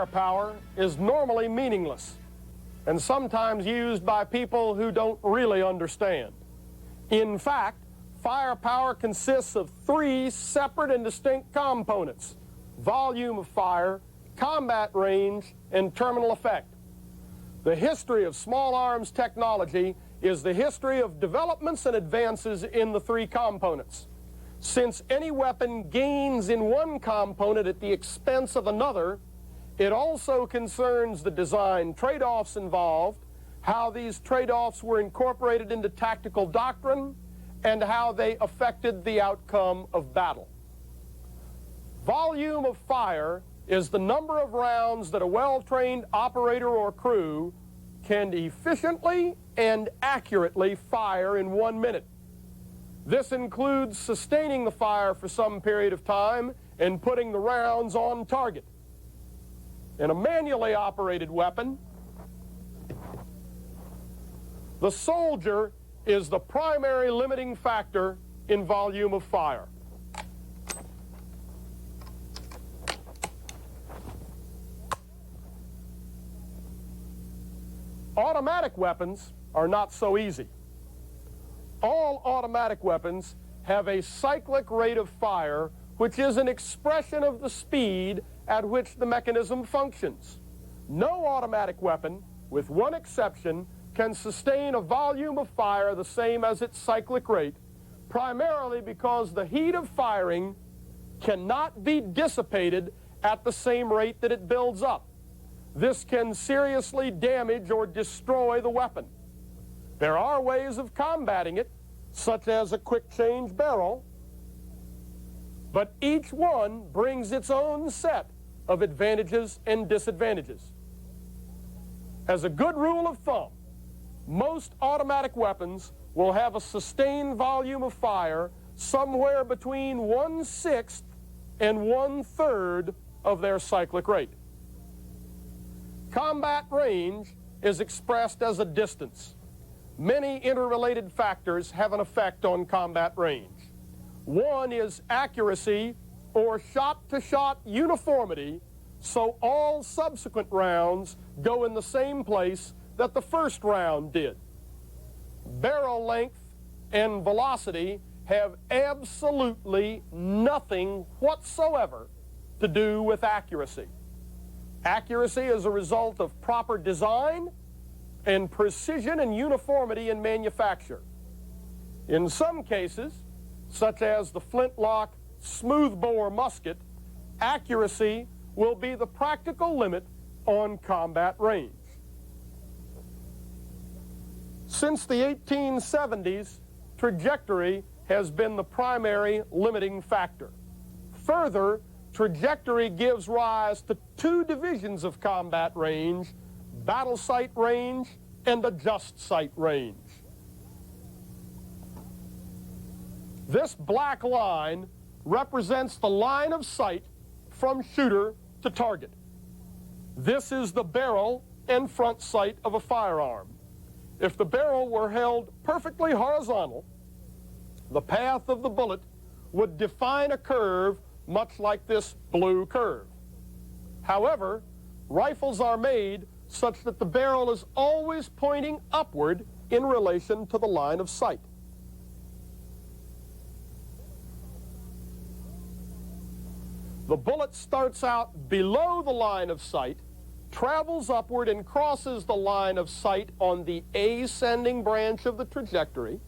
firepower is normally meaningless and sometimes used by people who don't really understand. In fact, firepower consists of three separate and distinct components: volume of fire, combat range, and terminal effect. The history of small arms technology is the history of developments and advances in the three components. Since any weapon gains in one component at the expense of another, it also concerns the design trade-offs involved, how these trade-offs were incorporated into tactical doctrine, and how they affected the outcome of battle. Volume of fire is the number of rounds that a well-trained operator or crew can efficiently and accurately fire in 1 minute. This includes sustaining the fire for some period of time and putting the rounds on target. In a manually operated weapon, the soldier is the primary limiting factor in volume of fire. Automatic weapons are not so easy. All automatic weapons have a cyclic rate of fire, which is an expression of the speed at which the mechanism functions. No automatic weapon, with one exception, can sustain a volume of fire the same as its cyclic rate, primarily because the heat of firing cannot be dissipated at the same rate that it builds up. This can seriously damage or destroy the weapon. There are ways of combating it, such as a quick-change barrel, but each one brings its own set of advantages and disadvantages. As a good rule of thumb, most automatic weapons will have a sustained volume of fire somewhere between 1/6 and 1/3 of their cyclic rate. Combat range is expressed as a distance. Many interrelated factors have an effect on combat range. One is accuracy or shot-to-shot uniformity, so all subsequent rounds go in the same place that the first round did. Barrel length and velocity have absolutely nothing whatsoever to do with accuracy. Accuracy is a result of proper design and precision and uniformity in manufacture. In some cases, such as the flintlock smoothbore musket, accuracy will be the practical limit on combat range. Since the 1870s, trajectory has been the primary limiting factor. Further, trajectory gives rise to two divisions of combat range: battle sight range and adjust sight range. This black line represents the line of sight from shooter to target. This is the barrel and front sight of a firearm. If the barrel were held perfectly horizontal, the path of the bullet would define a curve much like this blue curve. However, rifles are made such that the barrel is always pointing upward in relation to the line of sight. The bullet starts out below the line of sight, travels upward and crosses the line of sight on the ascending branch of the trajectory.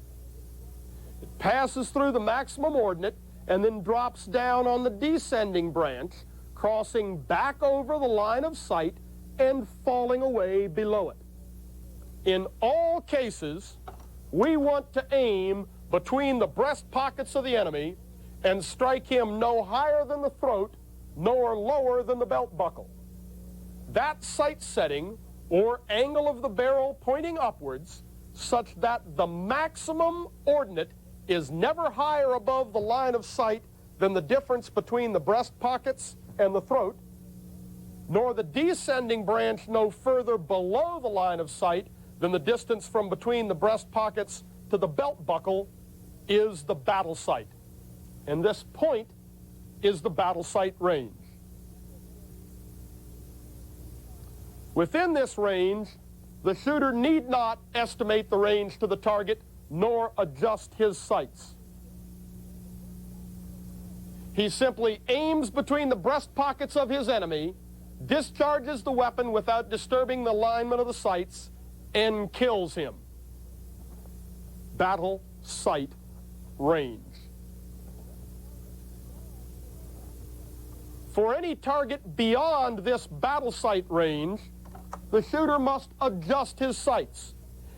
It passes through the maximum ordinate and then drops down on the descending branch, crossing back over the line of sight and falling away below it. In all cases, we want to aim between the breast pockets of the enemy and strike him no higher than the throat nor lower than the belt buckle. That sight setting, or angle of the barrel pointing upwards, such that the maximum ordinate is never higher above the line of sight than the difference between the breast pockets and the throat, nor the descending branch no further below the line of sight than the distance from between the breast pockets to the belt buckle, is the battle sight. And this point is the battle sight range. Within this range, the shooter need not estimate the range to the target nor adjust his sights. He simply aims between the breast pockets of his enemy, discharges the weapon without disturbing the alignment of the sights, and kills him. Battle sight range. For any target beyond this battle sight range, the shooter must adjust his sights.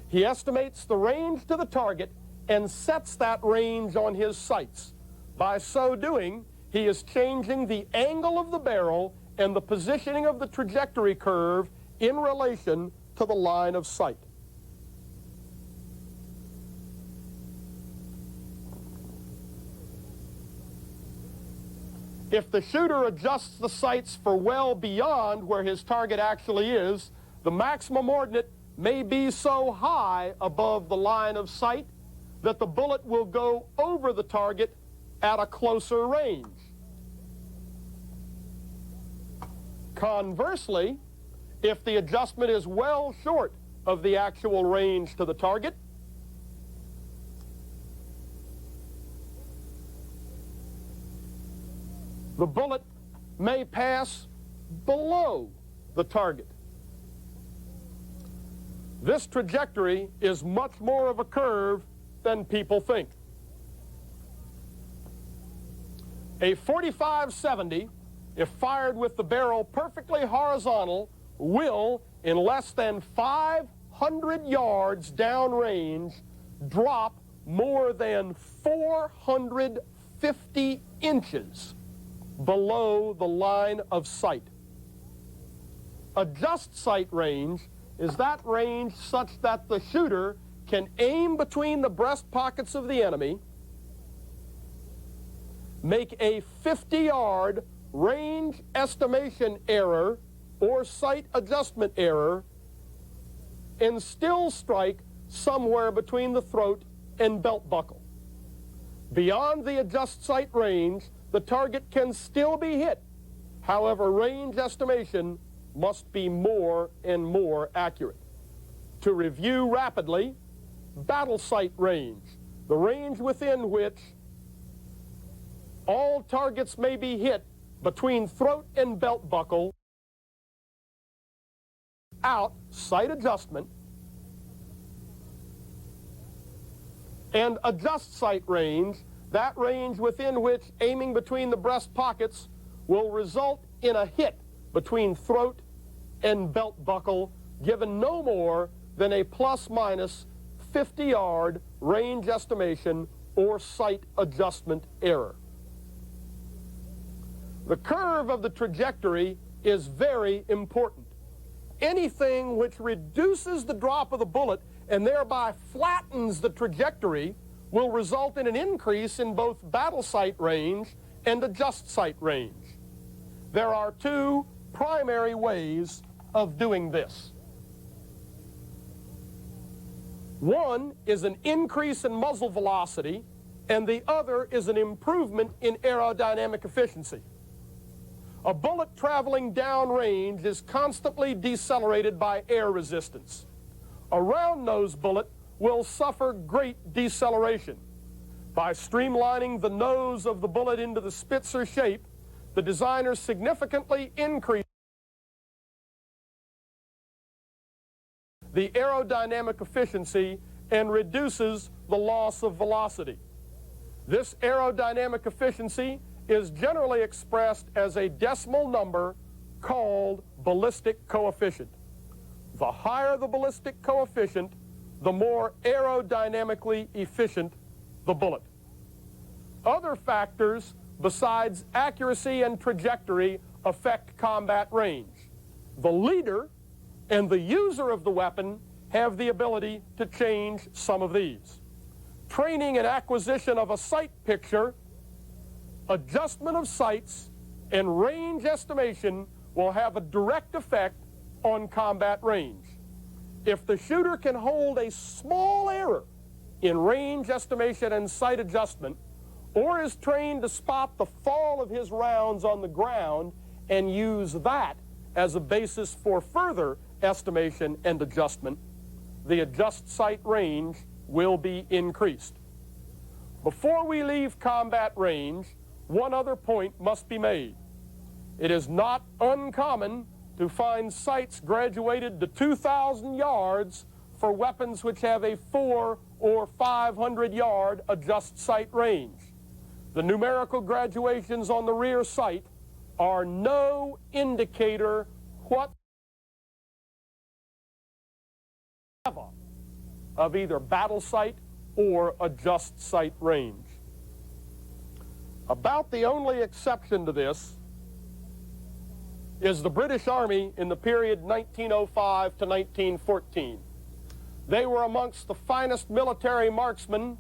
He estimates the range to the target and sets that range on his sights. By so doing, he is changing the angle of the barrel and the positioning of the trajectory curve in relation to the line of sight. If the shooter adjusts the sights for well beyond where his target actually is, the maximum ordinate may be so high above the line of sight that the bullet will go over the target at a closer range. Conversely, if the adjustment is well short of the actual range to the target, the bullet may pass below the target. This trajectory is much more of a curve than people think. A .45-70, if fired with the barrel perfectly horizontal, will, in less than 500 yards downrange, drop more than 450 inches below the line of sight. Adjust sight range is that range such that the shooter can aim between the breast pockets of the enemy, make a 50-yard range estimation error or sight adjustment error, and still strike somewhere between the throat and belt buckle. Beyond the adjust sight range, the target can still be hit. However, range estimation must be more and more accurate. To review rapidly, battle sight range, the range within which all targets may be hit between throat and belt buckle, out sight adjustment, and adjust sight range, that range within which aiming between the breast pockets will result in a hit between throat and belt buckle, given no more than a plus-minus 50-yard range estimation or sight adjustment error. The curve of the trajectory is very important. Anything which reduces the drop of the bullet and thereby flattens the trajectory will result in an increase in both battle sight range and adjust sight range. There are two primary ways of doing this. One is an increase in muzzle velocity, and the other is an improvement in aerodynamic efficiency. A bullet traveling downrange is constantly decelerated by air resistance. A round-nosed bullet will suffer great deceleration. By streamlining the nose of the bullet into the Spitzer shape, the designer significantly increased the aerodynamic efficiency and reduces the loss of velocity. This aerodynamic efficiency is generally expressed as a decimal number called ballistic coefficient. The higher the ballistic coefficient, the more aerodynamically efficient the bullet. Other factors besides accuracy and trajectory affect combat range. The leader and the user of the weapon have the ability to change some of these. Training and acquisition of a sight picture, adjustment of sights, and range estimation will have a direct effect on combat range. If the shooter can hold a small error in range estimation and sight adjustment, or is trained to spot the fall of his rounds on the ground and use that as a basis for further estimation and adjustment, the adjust sight range will be increased. Before we leave combat range, one other point must be made. It is not uncommon to find sights graduated to 2,000 yards for weapons which have a 400 or 500 yard adjust sight range. The numerical graduations on the rear sight are no indicator whatsoever of either battle sight or adjust sight range. About the only exception to this is the British Army in the period 1905 to 1914. They were amongst the finest military marksmen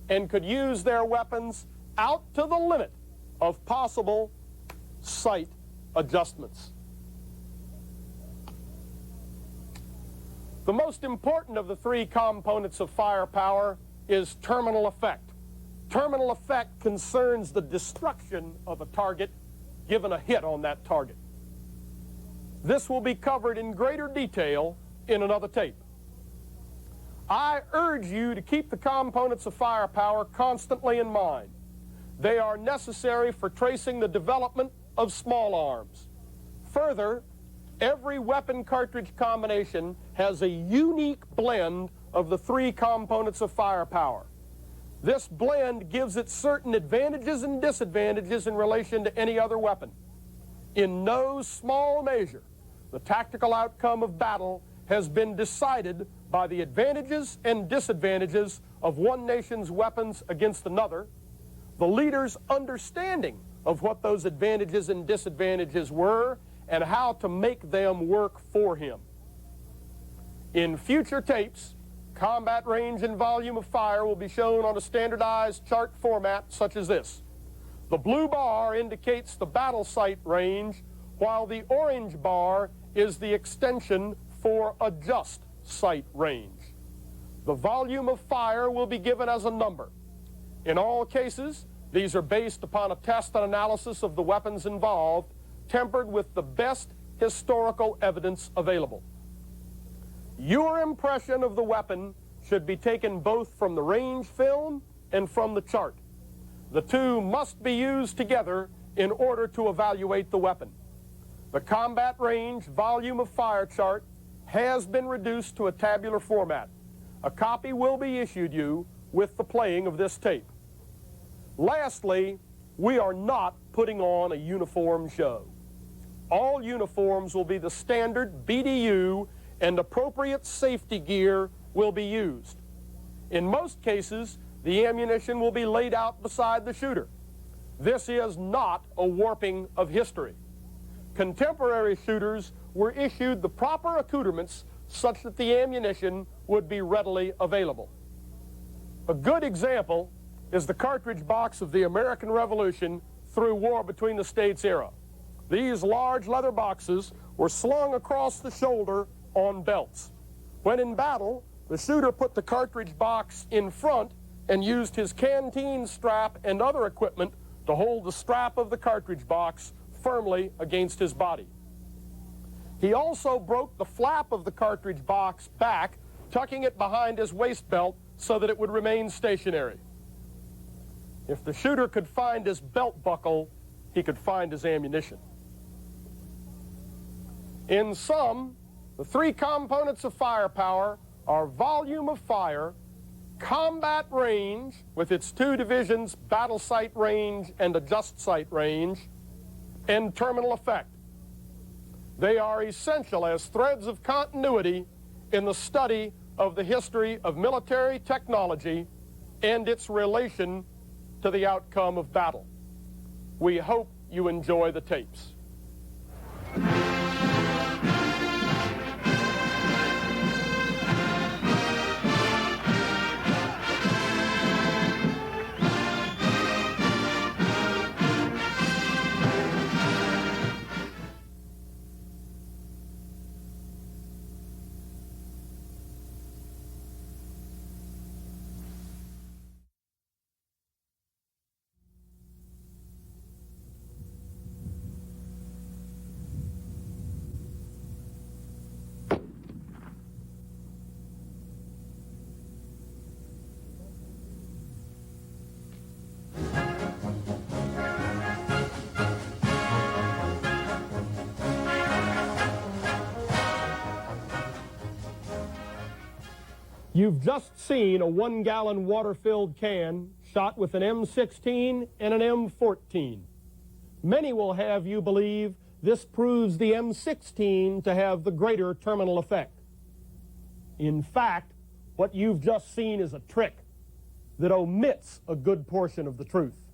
and could use their weapons out to the limit of possible sight adjustments. The most important of the three components of firepower is terminal effect. Terminal effect concerns the destruction of a target given a hit on that target. This will be covered in greater detail in another tape. I urge you to keep the components of firepower constantly in mind. They are necessary for tracing the development of small arms. Further, every weapon cartridge combination has a unique blend of the three components of firepower. This blend gives it certain advantages and disadvantages in relation to any other weapon. In no small measure, the tactical outcome of battle has been decided by the advantages and disadvantages of one nation's weapons against another, the leader's understanding of what those advantages and disadvantages were, and how to make them work for him. In future tapes, combat range and volume of fire will be shown on a standardized chart format such as this. The blue bar indicates the battle sight range, while the orange bar is the extension for adjust sight range. The volume of fire will be given as a number. In all cases, these are based upon a test and analysis of the weapons involved, tempered with the best historical evidence available. Your impression of the weapon should be taken both from the range film and from the chart. The two must be used together in order to evaluate the weapon. The combat range volume of fire chart has been reduced to a tabular format. A copy will be issued you with the playing of this tape. Lastly, we are not putting on a uniform show. All uniforms will be the standard BDU, and appropriate safety gear will be used. In most cases, the ammunition will be laid out beside the shooter. This is not a warping of history. Contemporary shooters were issued the proper accoutrements such that the ammunition would be readily available. A good example is the cartridge box of the American Revolution through War Between the States era. These large leather boxes were slung across the shoulder on belts. When in battle, the shooter put the cartridge box in front and used his canteen strap and other equipment to hold the strap of the cartridge box firmly against his body. He also broke the flap of the cartridge box back, tucking it behind his waist belt so that it would remain stationary. If the shooter could find his belt buckle, he could find his ammunition. In sum, the three components of firepower are volume of fire, combat range with its two divisions, battle sight range and adjust sight range, and terminal effect. They are essential as threads of continuity in the study of the history of military technology and its relation to the outcome of battle. We hope you enjoy the tapes. You've just seen a 1-gallon water-filled can shot with an M16 and an M14. Many will have you believe this proves the M16 to have the greater terminal effect. In fact, what you've just seen is a trick that omits a good portion of the truth.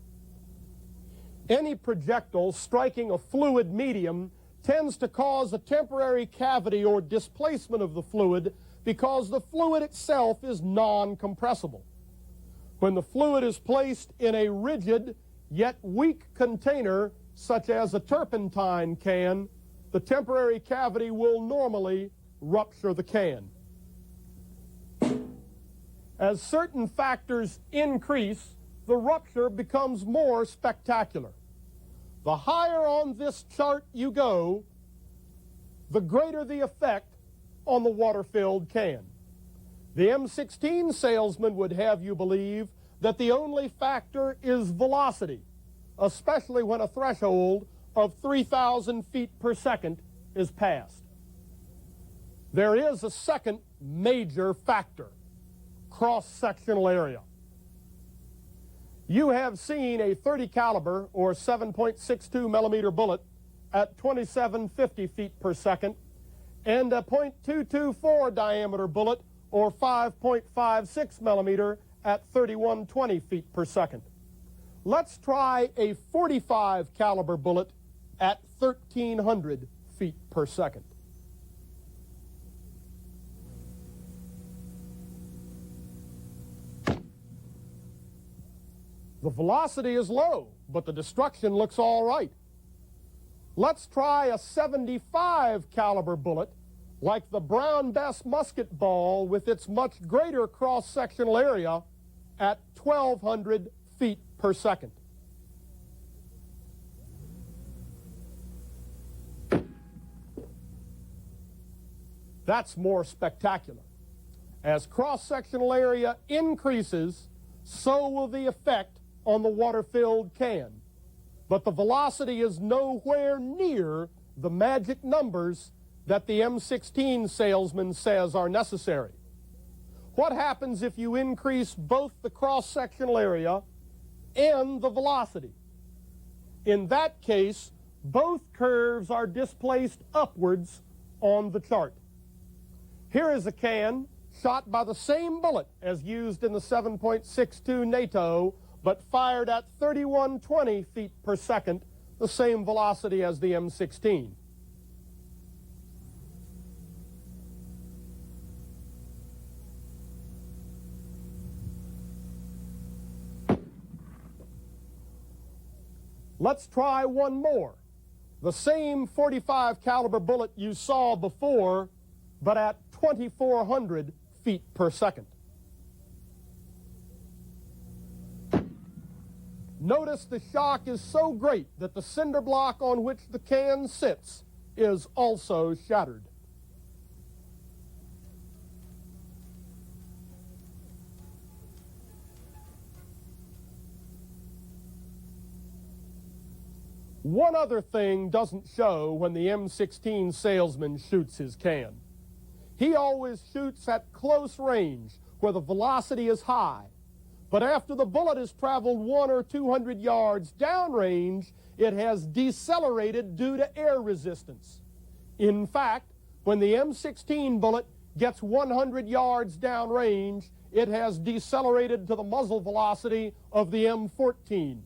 Any projectile striking a fluid medium tends to cause a temporary cavity or displacement of the fluid because the fluid itself is non-compressible. When the fluid is placed in a rigid yet weak container, such as a turpentine can, the temporary cavity will normally rupture the can. As certain factors increase, the rupture becomes more spectacular. The higher on this chart you go, the greater the effect on the water-filled can. The M16 salesman would have you believe that the only factor is velocity, especially when a threshold of 3,000 feet per second is passed. There is a second major factor: cross-sectional area. You have seen a .30 caliber or 7.62 millimeter bullet at 2750 feet per second and a .224 diameter bullet or 5.56 millimeter at 3120 feet per second. Let's try a .45 caliber bullet at 1300 feet per second. The velocity is low, but the destruction looks all right. Let's try a .75 caliber bullet like the Brown Bess musket ball with its much greater cross-sectional area at 1200 feet per second. That's more spectacular. As cross-sectional area increases, so will the effect on the water-filled can. But the velocity is nowhere near the magic numbers that the M16 salesman says are necessary. What happens if you increase both the cross-sectional area and the velocity? In that case, both curves are displaced upwards on the chart. Here is a can shot by the same bullet as used in the 7.62 NATO, but fired at 3120 feet per second, the same velocity as the M16. Let's try one more. The same .45 caliber bullet you saw before, but at 2400 feet per second. Notice the shock is so great that the cinder block on which the can sits is also shattered. One other thing doesn't show when the M16 salesman shoots his can. He always shoots at close range where the velocity is high. But after the bullet has traveled 100 or 200 yards downrange, it has decelerated due to air resistance. In fact, when the M16 bullet gets 100 yards downrange, it has decelerated to the muzzle velocity of the M14.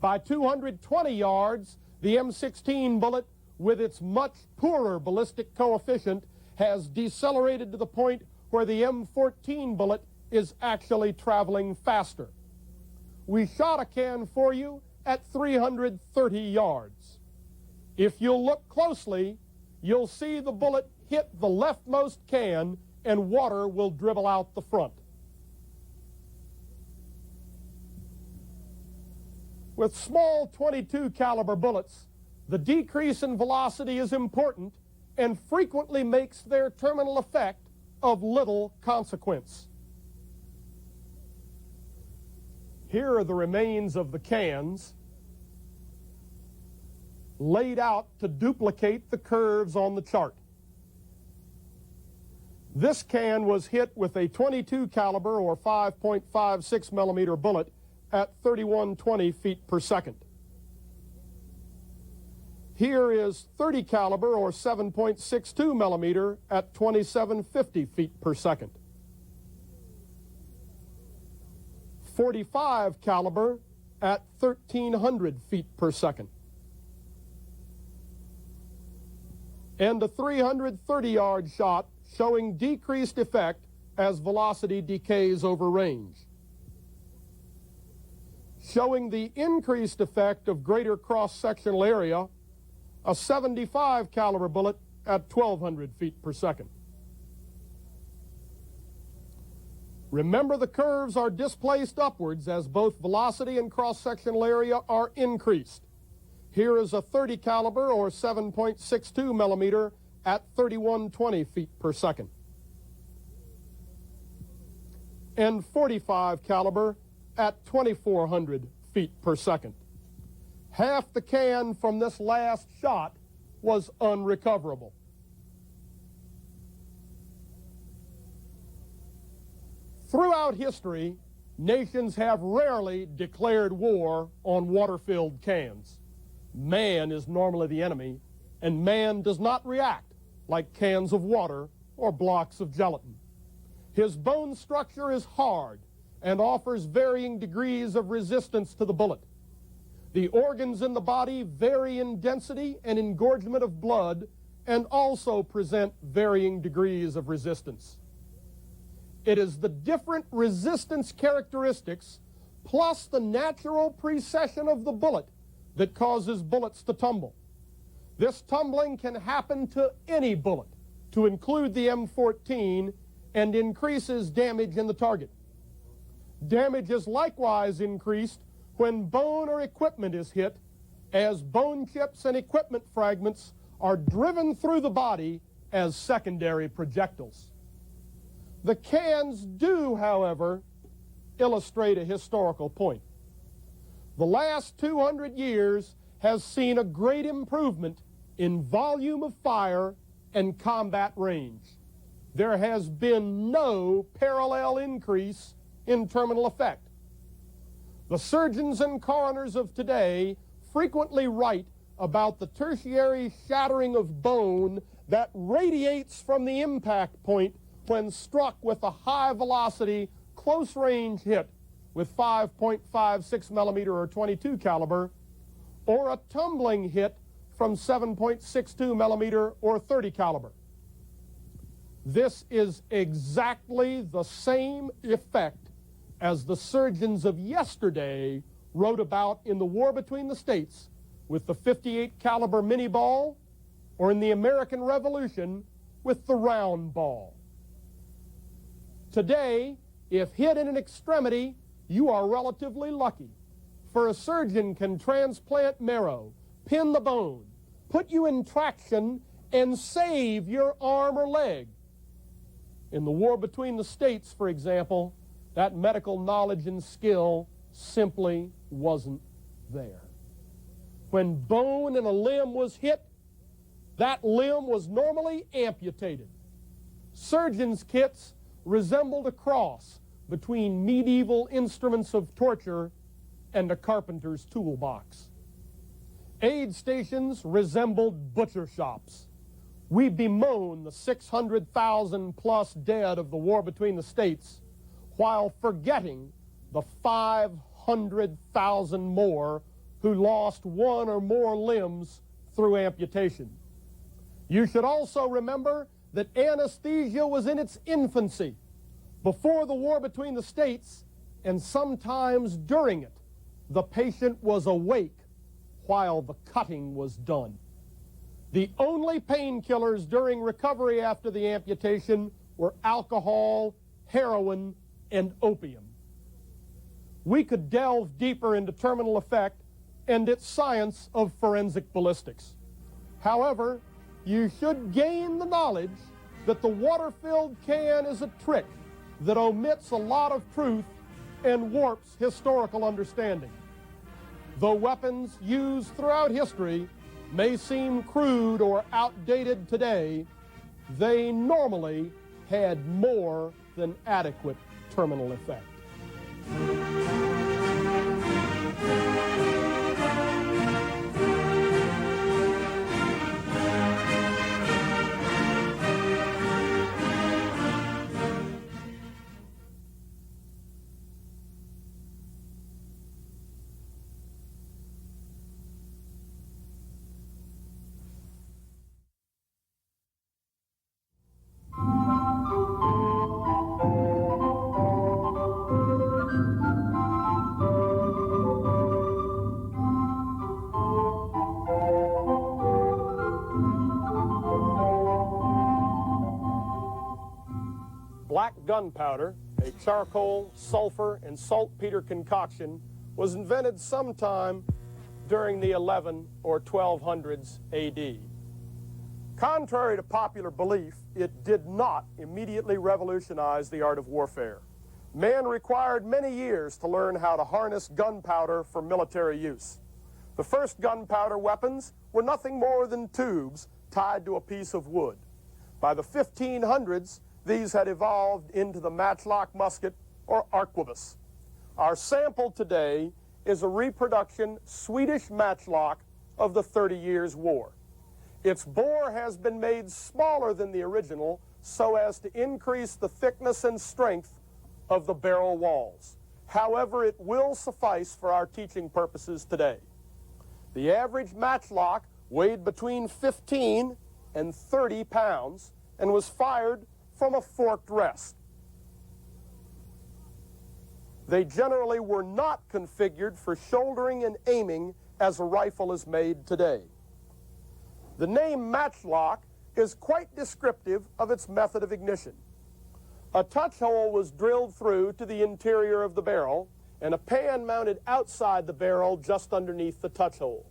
By 220 yards, the M16 bullet, with its much poorer ballistic coefficient, has decelerated to the point where the M14 bullet is actually traveling faster. We shot a can for you at 330 yards. If you'll look closely, you'll see the bullet hit the leftmost can and water will dribble out the front. With small .22 caliber bullets, the decrease in velocity is important and frequently makes their terminal effect of little consequence. Here are the remains of the cans laid out to duplicate the curves on the chart. This can was hit with a .22 caliber or 5.56 millimeter bullet at 3120 feet per second. Here is .30 caliber or 7.62 millimeter at 2750 feet per second. .45 caliber at 1300 feet per second. And a 330-yard shot showing decreased effect as velocity decays over range. Showing the increased effect of greater cross-sectional area, a 75 caliber bullet at 1200 feet per second. Remember, the curves are displaced upwards as both velocity and cross-sectional area are increased. Here is a .30 caliber or 7.62 millimeter at 3120 feet per second. And .45 caliber at 2400 feet per second. Half the can from this last shot was unrecoverable. Throughout history, nations have rarely declared war on water-filled cans. Man is normally the enemy, and man does not react like cans of water or blocks of gelatin. His bone structure is hard and offers varying degrees of resistance to the bullet. The organs in the body vary in density and engorgement of blood and also present varying degrees of resistance. It is the different resistance characteristics plus the natural precession of the bullet that causes bullets to tumble. This tumbling can happen to any bullet, to include the M14, and increases damage in the target. Damage is likewise increased when bone or equipment is hit, as bone chips and equipment fragments are driven through the body as secondary projectiles. The cans do, however, illustrate a historical point. The last 200 years has seen a great improvement in volume of fire and combat range. There has been no parallel increase in terminal effect. The surgeons and coroners of today frequently write about the tertiary shattering of bone that radiates from the impact point when struck with a high-velocity, close-range hit with 5.56 millimeter or .22 caliber, or a tumbling hit from 7.62 millimeter or .30 caliber. This is exactly the same effect as the surgeons of yesterday wrote about in the war between the states with the .58 caliber mini ball, or in the American Revolution with the round ball. Today, if hit in an extremity, you are relatively lucky, for a surgeon can transplant marrow, pin the bone, put you in traction, and save your arm or leg. In the war between the states, for example, that medical knowledge and skill simply wasn't there. When bone in a limb was hit, that limb was normally amputated. Surgeons' kits resembled a cross between medieval instruments of torture and a carpenter's toolbox. Aid stations resembled butcher shops. We bemoan the 600,000 plus dead of the war between the states, while forgetting the 500,000 more who lost one or more limbs through amputation. You should also remember that anesthesia was in its infancy before the war between the states, and sometimes during it, the patient was awake while the cutting was done. The only painkillers during recovery after the amputation were alcohol, heroin, and opium. We could delve deeper into terminal effect and its science of forensic ballistics. However, you should gain the knowledge that the water-filled can is a trick that omits a lot of truth and warps historical understanding. Though weapons used throughout history may seem crude or outdated today, they normally had more than adequate terminal effect. Black gunpowder, a charcoal, sulfur, and saltpeter concoction, was invented sometime during the 11 or 1200s AD. Contrary to popular belief, it did not immediately revolutionize the art of warfare. Man required many years to learn how to harness gunpowder for military use. The first gunpowder weapons were nothing more than tubes tied to a piece of wood. By the 1500s, these had evolved into the matchlock musket, or arquebus. Our sample today is a reproduction Swedish matchlock of the 30 Years' War. Its bore has been made smaller than the original so as to increase the thickness and strength of the barrel walls. However, it will suffice for our teaching purposes today. The average matchlock weighed between 15 and 30 pounds and was fired from a forked rest. They generally were not configured for shouldering and aiming as a rifle is made today. The name matchlock is quite descriptive of its method of ignition. A touch hole was drilled through to the interior of the barrel and a pan mounted outside the barrel just underneath the touch hole.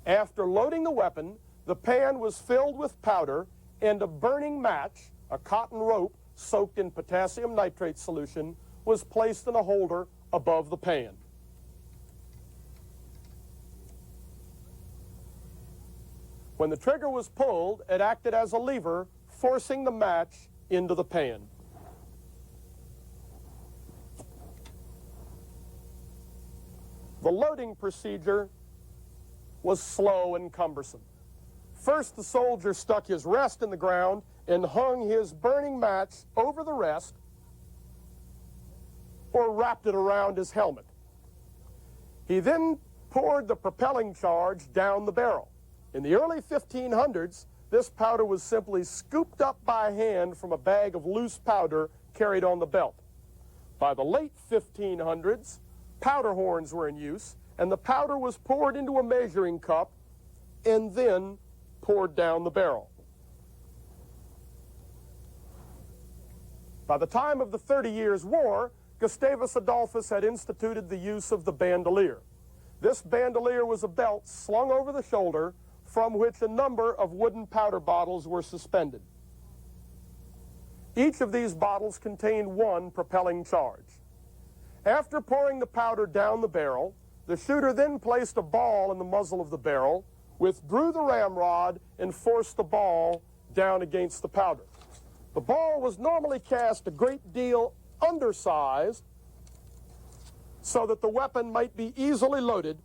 After loading the weapon, the pan was filled with powder and a burning match, a cotton rope soaked in potassium nitrate solution, was placed in a holder above the pan. When the trigger was pulled, it acted as a lever, forcing the match into the pan. The loading procedure was slow and cumbersome. First, the soldier stuck his rest in the ground and hung his burning match over the rest or wrapped it around his helmet. He then poured the propelling charge down the barrel. In the early 1500s, this powder was simply scooped up by hand from a bag of loose powder carried on the belt. By the late 1500s, powder horns were in use, and the powder was poured into a measuring cup and then poured down the barrel. By the time of the 30 Years' War, Gustavus Adolphus had instituted the use of the bandolier. This bandolier was a belt slung over the shoulder from which a number of wooden powder bottles were suspended. Each of these bottles contained one propelling charge. After pouring the powder down the barrel, the shooter then placed a ball in the muzzle of the barrel, withdrew the ramrod, and forced the ball down against the powder. The ball was normally cast a great deal undersized so that the weapon might be easily loaded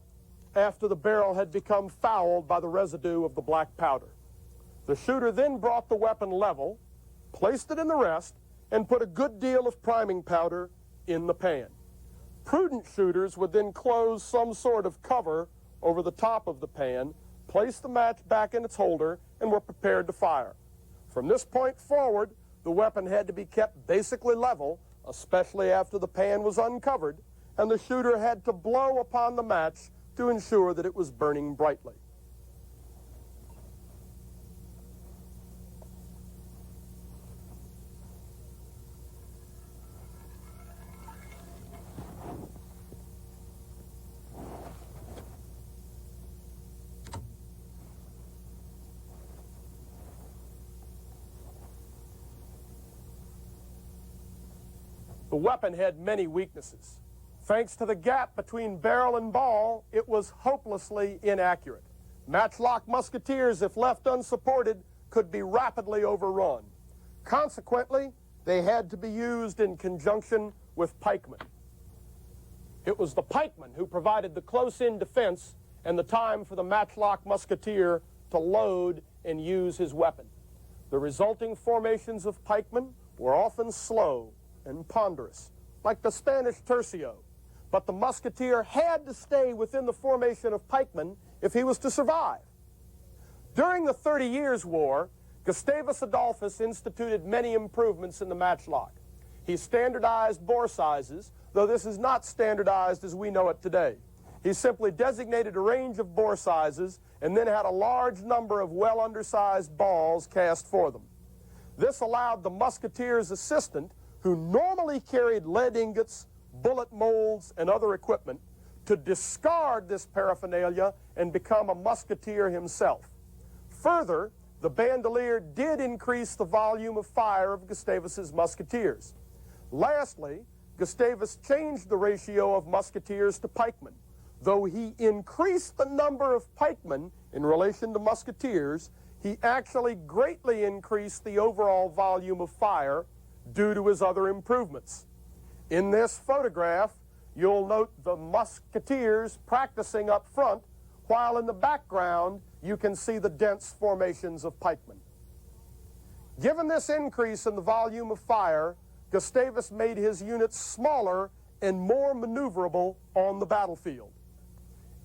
after the barrel had become fouled by the residue of the black powder. The shooter then brought the weapon level, placed it in the rest, and put a good deal of priming powder in the pan. Prudent shooters would then close some sort of cover over the top of the pan, place the match back in its holder, and were prepared to fire. From this point forward, the weapon had to be kept basically level, especially after the pan was uncovered, and the shooter had to blow upon the match to ensure that it was burning brightly. The weapon had many weaknesses. Thanks to the gap between barrel and ball, it was hopelessly inaccurate. Matchlock musketeers, if left unsupported, could be rapidly overrun. Consequently, they had to be used in conjunction with pikemen. It was the pikeman who provided the close-in defense and the time for the matchlock musketeer to load and use his weapon. The resulting formations of pikemen were often slow and ponderous, like the Spanish tercio, but the musketeer had to stay within the formation of pikemen if he was to survive. During the 30 Years' War, Gustavus Adolphus instituted many improvements in the matchlock. He standardized bore sizes, though this is not standardized as we know it today. He simply designated a range of bore sizes and then had a large number of well-undersized balls cast for them. This allowed the musketeer's assistant, who normally carried lead ingots, bullet molds, and other equipment, to discard this paraphernalia and become a musketeer himself. Further, the bandolier did increase the volume of fire of Gustavus's musketeers. Lastly, Gustavus changed the ratio of musketeers to pikemen. Though he increased the number of pikemen in relation to musketeers, he actually greatly increased the overall volume of fire due to his other improvements. In this photograph, you'll note the musketeers practicing up front, while in the background you can see the dense formations of pikemen. Given this increase in the volume of fire, Gustavus made his units smaller and more maneuverable on the battlefield.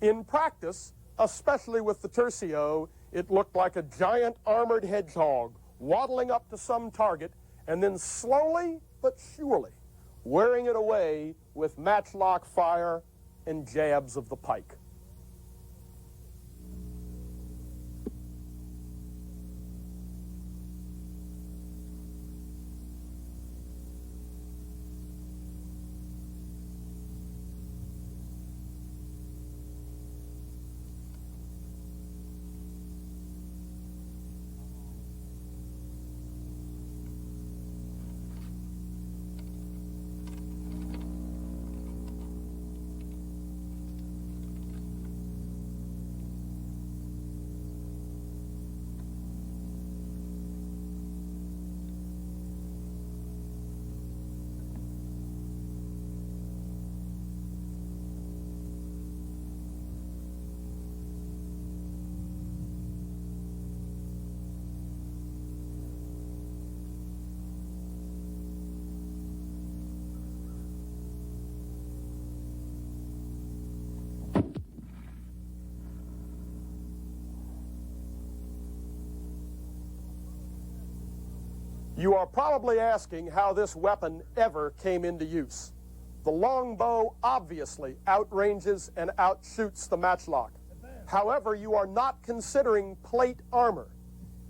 In practice, especially with the tercio, it looked like a giant armored hedgehog waddling up to some target and then slowly but surely wearing it away with matchlock fire and jabs of the pike. You are probably asking how this weapon ever came into use. The longbow obviously outranges and outshoots the matchlock. However, you are not considering plate armor.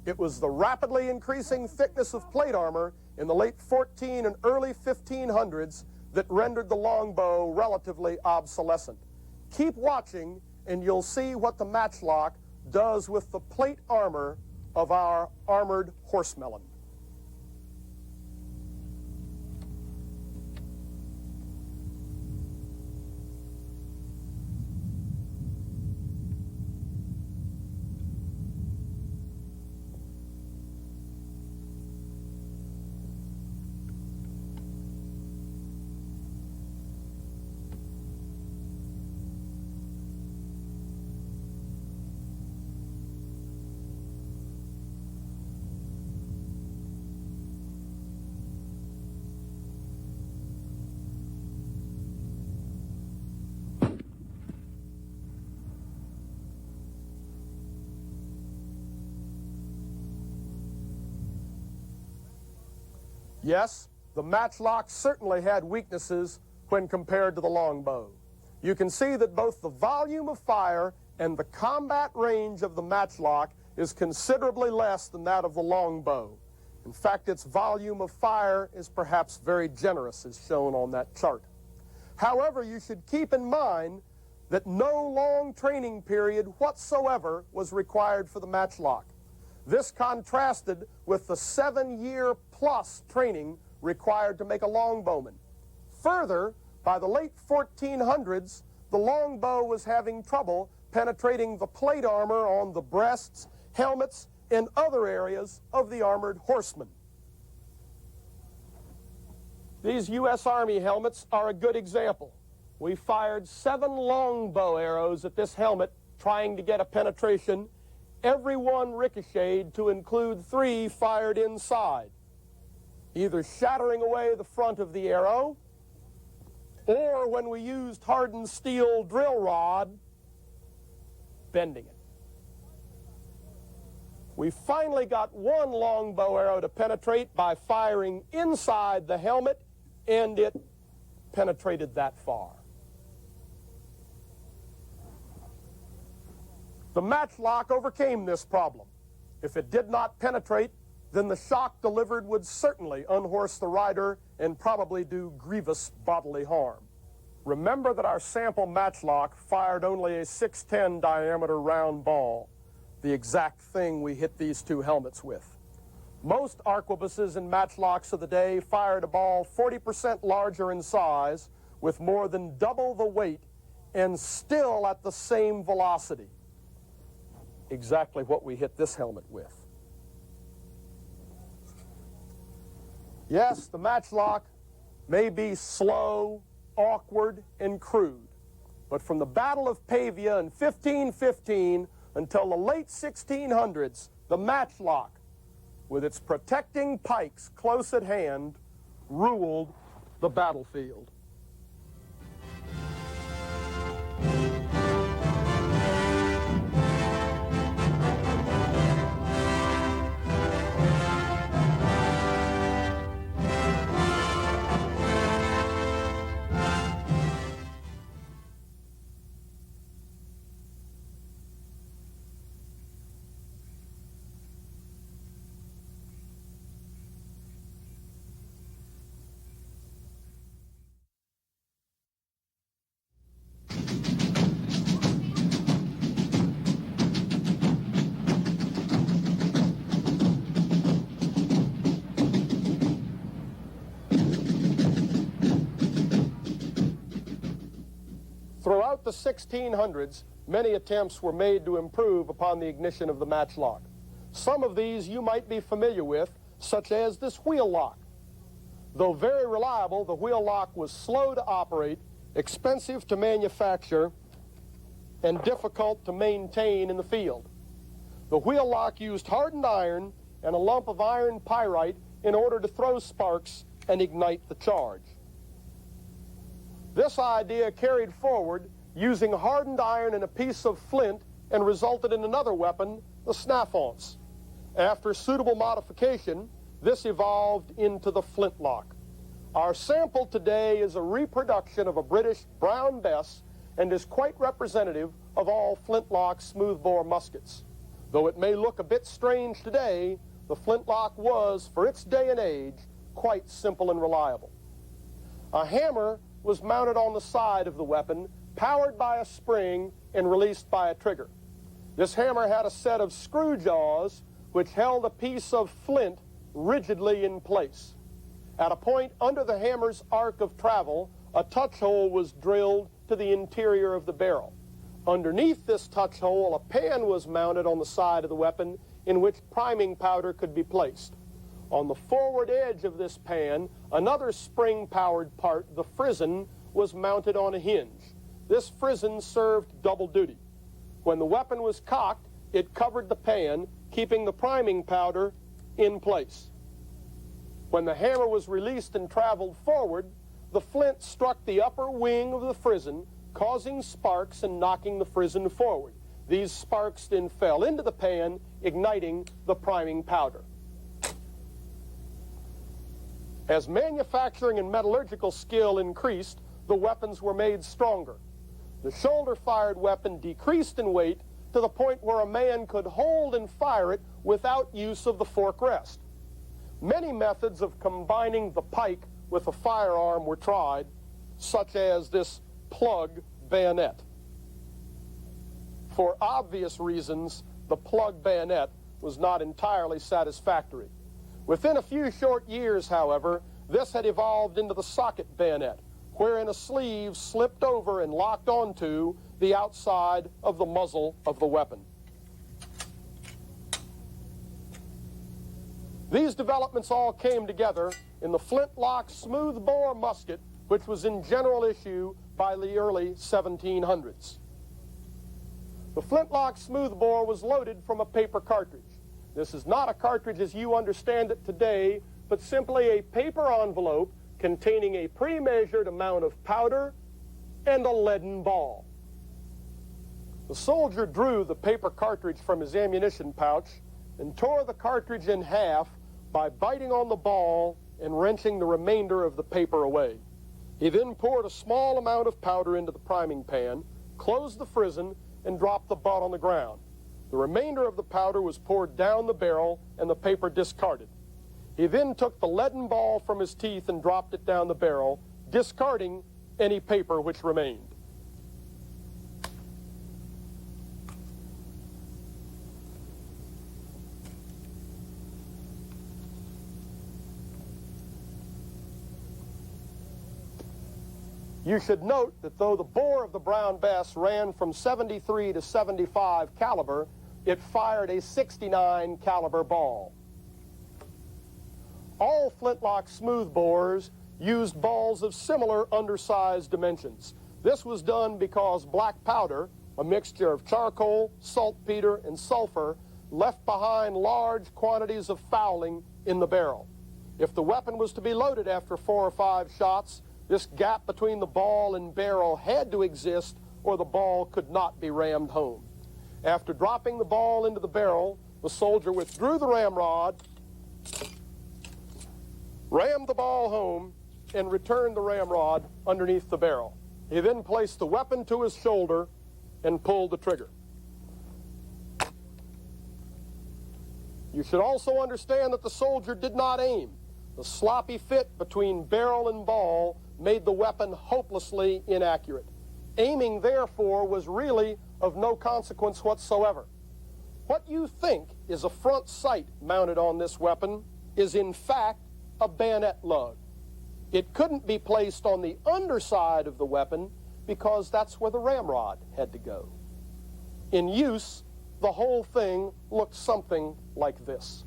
It was the rapidly increasing thickness of plate armor in the late 14 and early 1500s that rendered the longbow relatively obsolescent. Keep watching and you'll see what the matchlock does with the plate armor of our armored horsemelon. Yes, the matchlock certainly had weaknesses when compared to the longbow. You can see that both the volume of fire and the combat range of the matchlock is considerably less than that of the longbow. In fact, its volume of fire is perhaps very generous, as shown on that chart. However, you should keep in mind that no long training period whatsoever was required for the matchlock. This contrasted with the 7-year-plus training required to make a longbowman. Further, by the late 1400s, the longbow was having trouble penetrating the plate armor on the breasts, helmets, and other areas of the armored horseman. These U.S. Army helmets are a good example. We fired 7 longbow arrows at this helmet trying to get a penetration. Every one ricocheted to include 3 fired inside, either shattering away the front of the arrow, or when we used hardened steel drill rod, bending it. We finally got 1 longbow arrow to penetrate by firing inside the helmet, and it penetrated that far. The matchlock overcame this problem. If it did not penetrate, then the shock delivered would certainly unhorse the rider and probably do grievous bodily harm. Remember that our sample matchlock fired only a 610 diameter round ball, the exact thing we hit these 2 helmets with. Most arquebuses and matchlocks of the day fired a ball 40% larger in size with more than double the weight and still at the same velocity. Exactly what we hit this helmet with. Yes, the matchlock may be slow, awkward, and crude, but from the Battle of Pavia in 1515 until the late 1600s, the matchlock, with its protecting pikes close at hand, ruled the battlefield. Throughout the 1600s, many attempts were made to improve upon the ignition of the matchlock. Some of these you might be familiar with, such as this wheel lock. Though very reliable, the wheel lock was slow to operate, expensive to manufacture, and difficult to maintain in the field. The wheel lock used hardened iron and a lump of iron pyrite in order to throw sparks and ignite the charge. This idea carried forward using hardened iron and a piece of flint and resulted in another weapon, the snaphance. After suitable modification, this evolved into the flintlock. Our sample today is a reproduction of a British Brown Bess and is quite representative of all flintlock smoothbore muskets. Though it may look a bit strange today, the flintlock was, for its day and age, quite simple and reliable. A hammer was mounted on the side of the weapon, powered by a spring and released by a trigger. This hammer had a set of screw jaws which held a piece of flint rigidly in place. At a point under the hammer's arc of travel, a touch hole was drilled to the interior of the barrel. Underneath this touch hole, a pan was mounted on the side of the weapon in which priming powder could be placed. On the forward edge of this pan, another spring-powered part, the frizzen, was mounted on a hinge. This frizzen served double duty. When the weapon was cocked, it covered the pan, keeping the priming powder in place. When the hammer was released and traveled forward, the flint struck the upper wing of the frizzen, causing sparks and knocking the frizzen forward. These sparks then fell into the pan, igniting the priming powder. As manufacturing and metallurgical skill increased, the weapons were made stronger. The shoulder-fired weapon decreased in weight to the point where a man could hold and fire it without use of the fork rest. Many methods of combining the pike with a firearm were tried, such as this plug bayonet. For obvious reasons, the plug bayonet was not entirely satisfactory. Within a few short years, however, this had evolved into the socket bayonet, wherein a sleeve slipped over and locked onto the outside of the muzzle of the weapon. These developments all came together in the flintlock smoothbore musket, which was in general issue by the early 1700s. The flintlock smoothbore was loaded from a paper cartridge. This is not a cartridge as you understand it today, but simply a paper envelope containing a pre-measured amount of powder and a leaden ball. The soldier drew the paper cartridge from his ammunition pouch and tore the cartridge in half by biting on the ball and wrenching the remainder of the paper away. He then poured a small amount of powder into the priming pan, closed the frizzen, and dropped the butt on the ground. The remainder of the powder was poured down the barrel and the paper discarded. He then took the leaden ball from his teeth and dropped it down the barrel, discarding any paper which remained. You should note that though the bore of the Brown Bess ran from 73 to 75 caliber, it fired a 69 caliber ball. All flintlock smoothbores used balls of similar undersized dimensions. This was done because black powder, a mixture of charcoal, saltpeter, and sulfur, left behind large quantities of fouling in the barrel. If the weapon was to be loaded after 4 or 5 shots, this gap between the ball and barrel had to exist or the ball could not be rammed home. After dropping the ball into the barrel, the soldier withdrew the ramrod, rammed the ball home, and returned the ramrod underneath the barrel. He then placed the weapon to his shoulder and pulled the trigger. You should also understand that the soldier did not aim. The sloppy fit between barrel and ball made the weapon hopelessly inaccurate. Aiming, therefore, was really of no consequence whatsoever. What you think is a front sight mounted on this weapon is in fact a bayonet lug. It couldn't be placed on the underside of the weapon because that's where the ramrod had to go. In use, the whole thing looked something like this.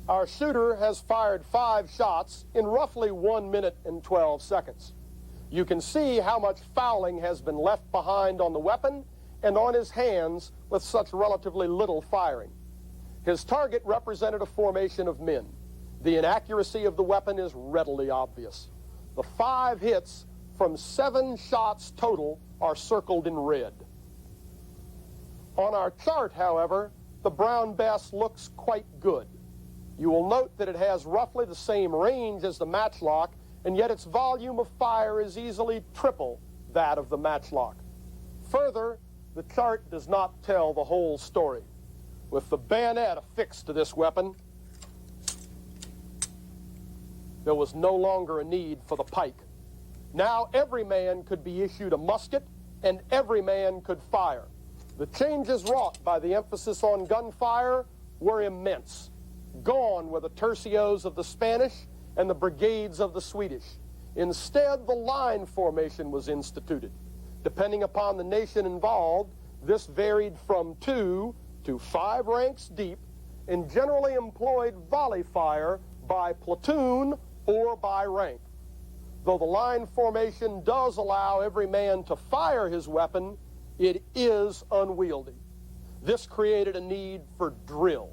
Our shooter has fired 5 shots in roughly 1 minute and 12 seconds. You can see how much fouling has been left behind on the weapon and on his hands with such relatively little firing. His target represented a formation of men. The inaccuracy of the weapon is readily obvious. The 5 hits from 7 shots total are circled in red. On our chart, however, the Brown Bess looks quite good. You will note that it has roughly the same range as the matchlock, and yet its volume of fire is easily triple that of the matchlock. Further, the chart does not tell the whole story. With the bayonet affixed to this weapon, there was no longer a need for the pike. Now every man could be issued a musket, and every man could fire. The changes wrought by the emphasis on gunfire were immense. Gone were the tercios of the Spanish and the brigades of the Swedish. Instead, the line formation was instituted. Depending upon the nation involved, this varied from 2 to 5 ranks deep and generally employed volley fire by platoon or by rank. Though the line formation does allow every man to fire his weapon, it is unwieldy. This created a need for drill.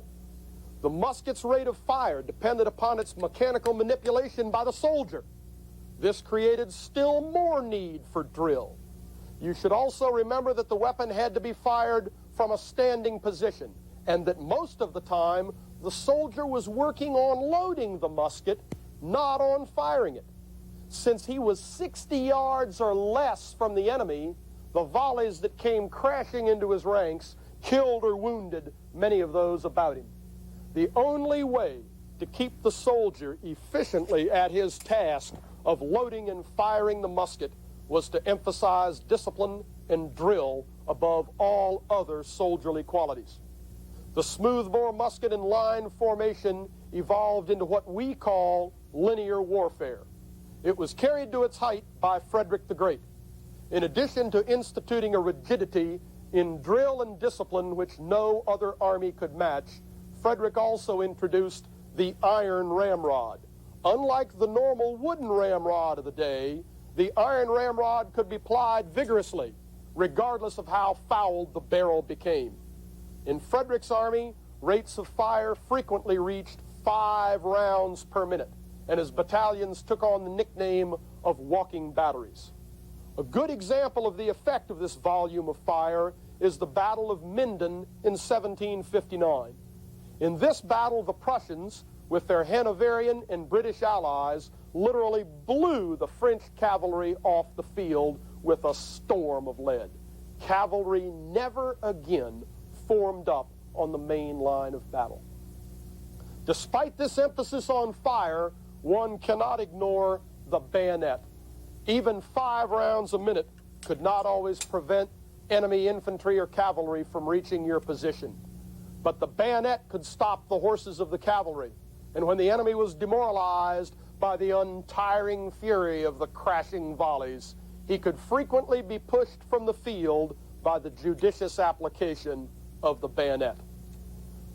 The musket's rate of fire depended upon its mechanical manipulation by the soldier. This created still more need for drill. You should also remember that the weapon had to be fired from a standing position, and that most of the time the soldier was working on loading the musket, not on firing it. Since he was 60 yards or less from the enemy, the volleys that came crashing into his ranks killed or wounded many of those about him. The only way to keep the soldier efficiently at his task of loading and firing the musket was to emphasize discipline and drill above all other soldierly qualities. The smoothbore musket in line formation evolved into what we call linear warfare. It was carried to its height by Frederick the Great. In addition to instituting a rigidity in drill and discipline which no other army could match, Frederick also introduced the iron ramrod. Unlike the normal wooden ramrod of the day, the iron ramrod could be plied vigorously, regardless of how fouled the barrel became. In Frederick's army, rates of fire frequently reached 5 rounds per minute, and his battalions took on the nickname of walking batteries. A good example of the effect of this volume of fire is the Battle of Minden in 1759. In this battle, the Prussians, with their Hanoverian and British allies, literally blew the French cavalry off the field with a storm of lead. Cavalry never again formed up on the main line of battle. Despite this emphasis on fire, one cannot ignore the bayonet. Even 5 rounds a minute could not always prevent enemy infantry or cavalry from reaching your position. But the bayonet could stop the horses of the cavalry. And when the enemy was demoralized by the untiring fury of the crashing volleys, he could frequently be pushed from the field by the judicious application of the bayonet.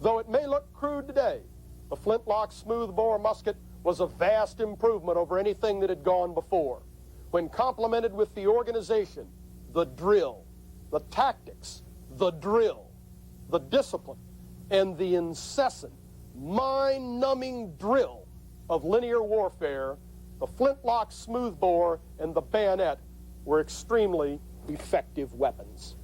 Though it may look crude today, the flintlock smoothbore musket was a vast improvement over anything that had gone before. When complemented with the organization, the drill, the tactics, the drill, the discipline, and the incessant, mind-numbing drill of linear warfare, the flintlock smoothbore and the bayonet were extremely effective weapons.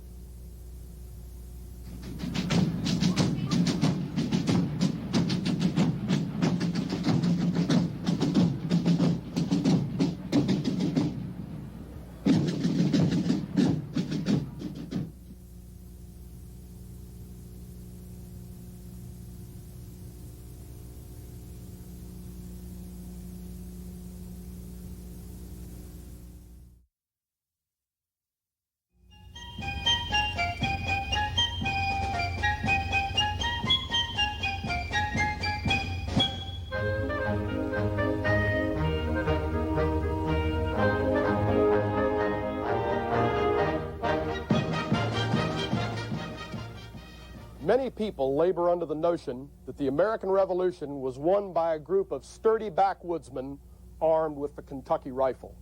Many people labor under the notion that the American Revolution was won by a group of sturdy backwoodsmen armed with the Kentucky rifle.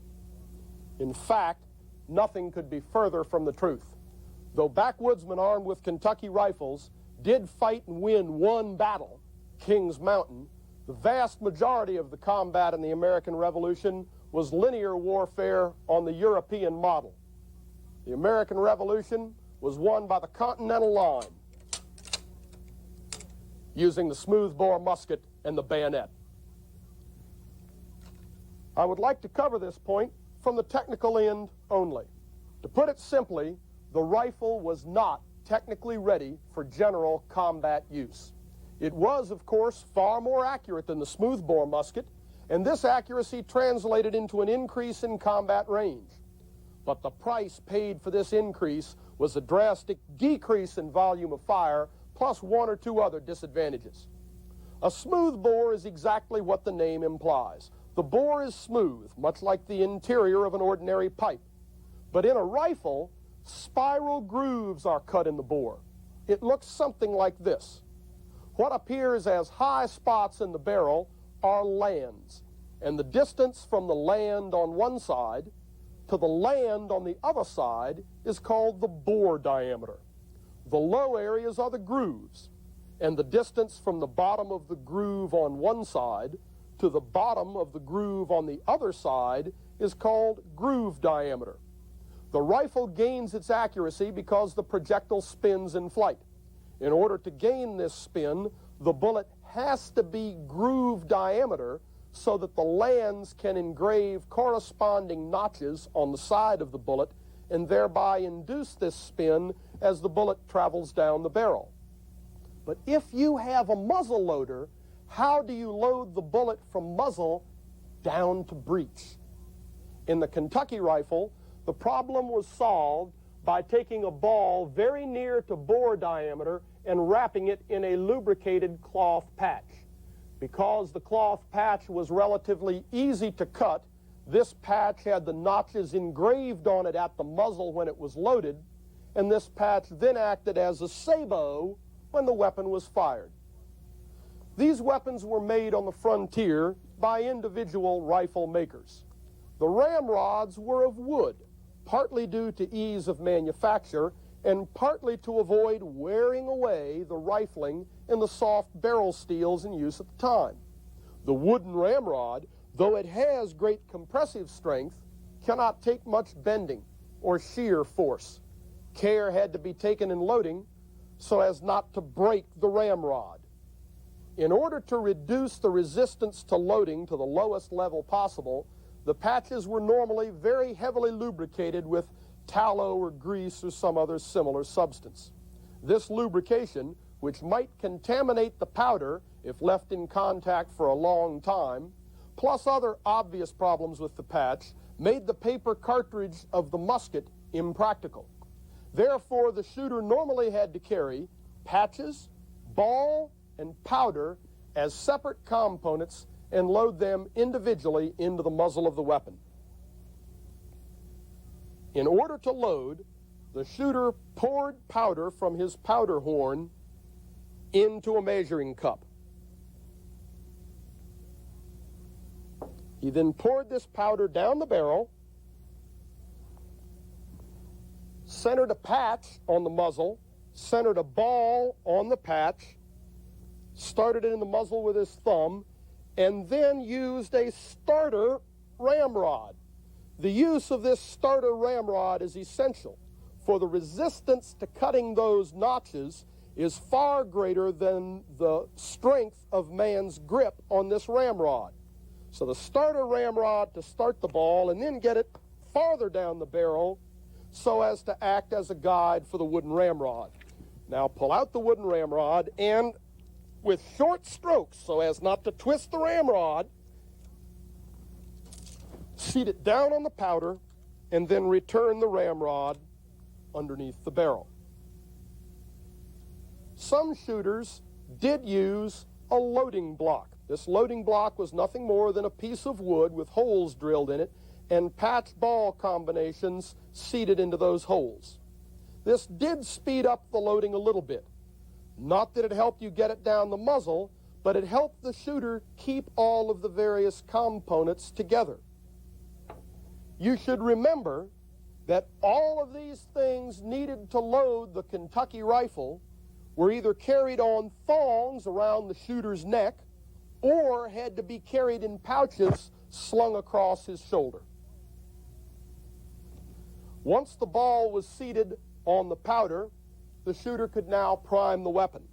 In fact, nothing could be further from the truth. Though backwoodsmen armed with Kentucky rifles did fight and win one battle, Kings Mountain, the vast majority of the combat in the American Revolution was linear warfare on the European model. The American Revolution was won by the Continental line, using the smoothbore musket and the bayonet. I would like to cover this point from the technical end only. To put it simply, the rifle was not technically ready for general combat use. It was, of course, far more accurate than the smoothbore musket, and this accuracy translated into an increase in combat range. But the price paid for this increase was a drastic decrease in volume of fire, plus 1 or 2 other disadvantages. A smooth bore is exactly what the name implies. The bore is smooth, much like the interior of an ordinary pipe. But in a rifle, spiral grooves are cut in the bore. It looks something like this. What appears as high spots in the barrel are lands, and the distance from the land on one side to the land on the other side is called the bore diameter. The low areas are the grooves, and the distance from the bottom of the groove on one side to the bottom of the groove on the other side is called groove diameter. The rifle gains its accuracy because the projectile spins in flight. In order to gain this spin, the bullet has to be groove diameter so that the lands can engrave corresponding notches on the side of the bullet and thereby induce this spin as the bullet travels down the barrel. But if you have a muzzle loader, how do you load the bullet from muzzle down to breech? In the Kentucky rifle, the problem was solved by taking a ball very near to bore diameter and wrapping it in a lubricated cloth patch. Because the cloth patch was relatively easy to cut, this patch had the notches engraved on it at the muzzle when it was loaded, and this patch then acted as a sabot when the weapon was fired. These weapons were made on the frontier by individual rifle makers. The ramrods were of wood, partly due to ease of manufacture and partly to avoid wearing away the rifling and the soft barrel steels in use at the time. The wooden ramrod, though it has great compressive strength, cannot take much bending or shear force. Care had to be taken in loading so as not to break the ramrod. In order to reduce the resistance to loading to the lowest level possible, the patches were normally very heavily lubricated with tallow or grease or some other similar substance. This lubrication, which might contaminate the powder if left in contact for a long time, plus other obvious problems with the patch, made the paper cartridge of the musket impractical. Therefore, the shooter normally had to carry patches, ball, and powder as separate components and load them individually into the muzzle of the weapon. In order to load, the shooter poured powder from his powder horn into a measuring cup. He then poured this powder down the barrel, centered a patch on the muzzle, centered a ball on the patch, started it in the muzzle with his thumb, and then used a starter ramrod. The use of this starter ramrod is essential, for the resistance to cutting those notches is far greater than the strength of man's grip on this ramrod. So the starter ramrod to start the ball and then get it farther down the barrel so as to act as a guide for the wooden ramrod. Now pull out the wooden ramrod and with short strokes so as not to twist the ramrod, seat it down on the powder and then return the ramrod underneath the barrel. Some shooters did use a loading block. This loading block was nothing more than a piece of wood with holes drilled in it and patch ball combinations seated into those holes. This did speed up the loading a little bit. Not that it helped you get it down the muzzle, but it helped the shooter keep all of the various components together. You should remember that all of these things needed to load the Kentucky rifle were either carried on thongs around the shooter's neck or had to be carried in pouches slung across his shoulder. Once the ball was seated on the powder, the shooter could now prime the weapon.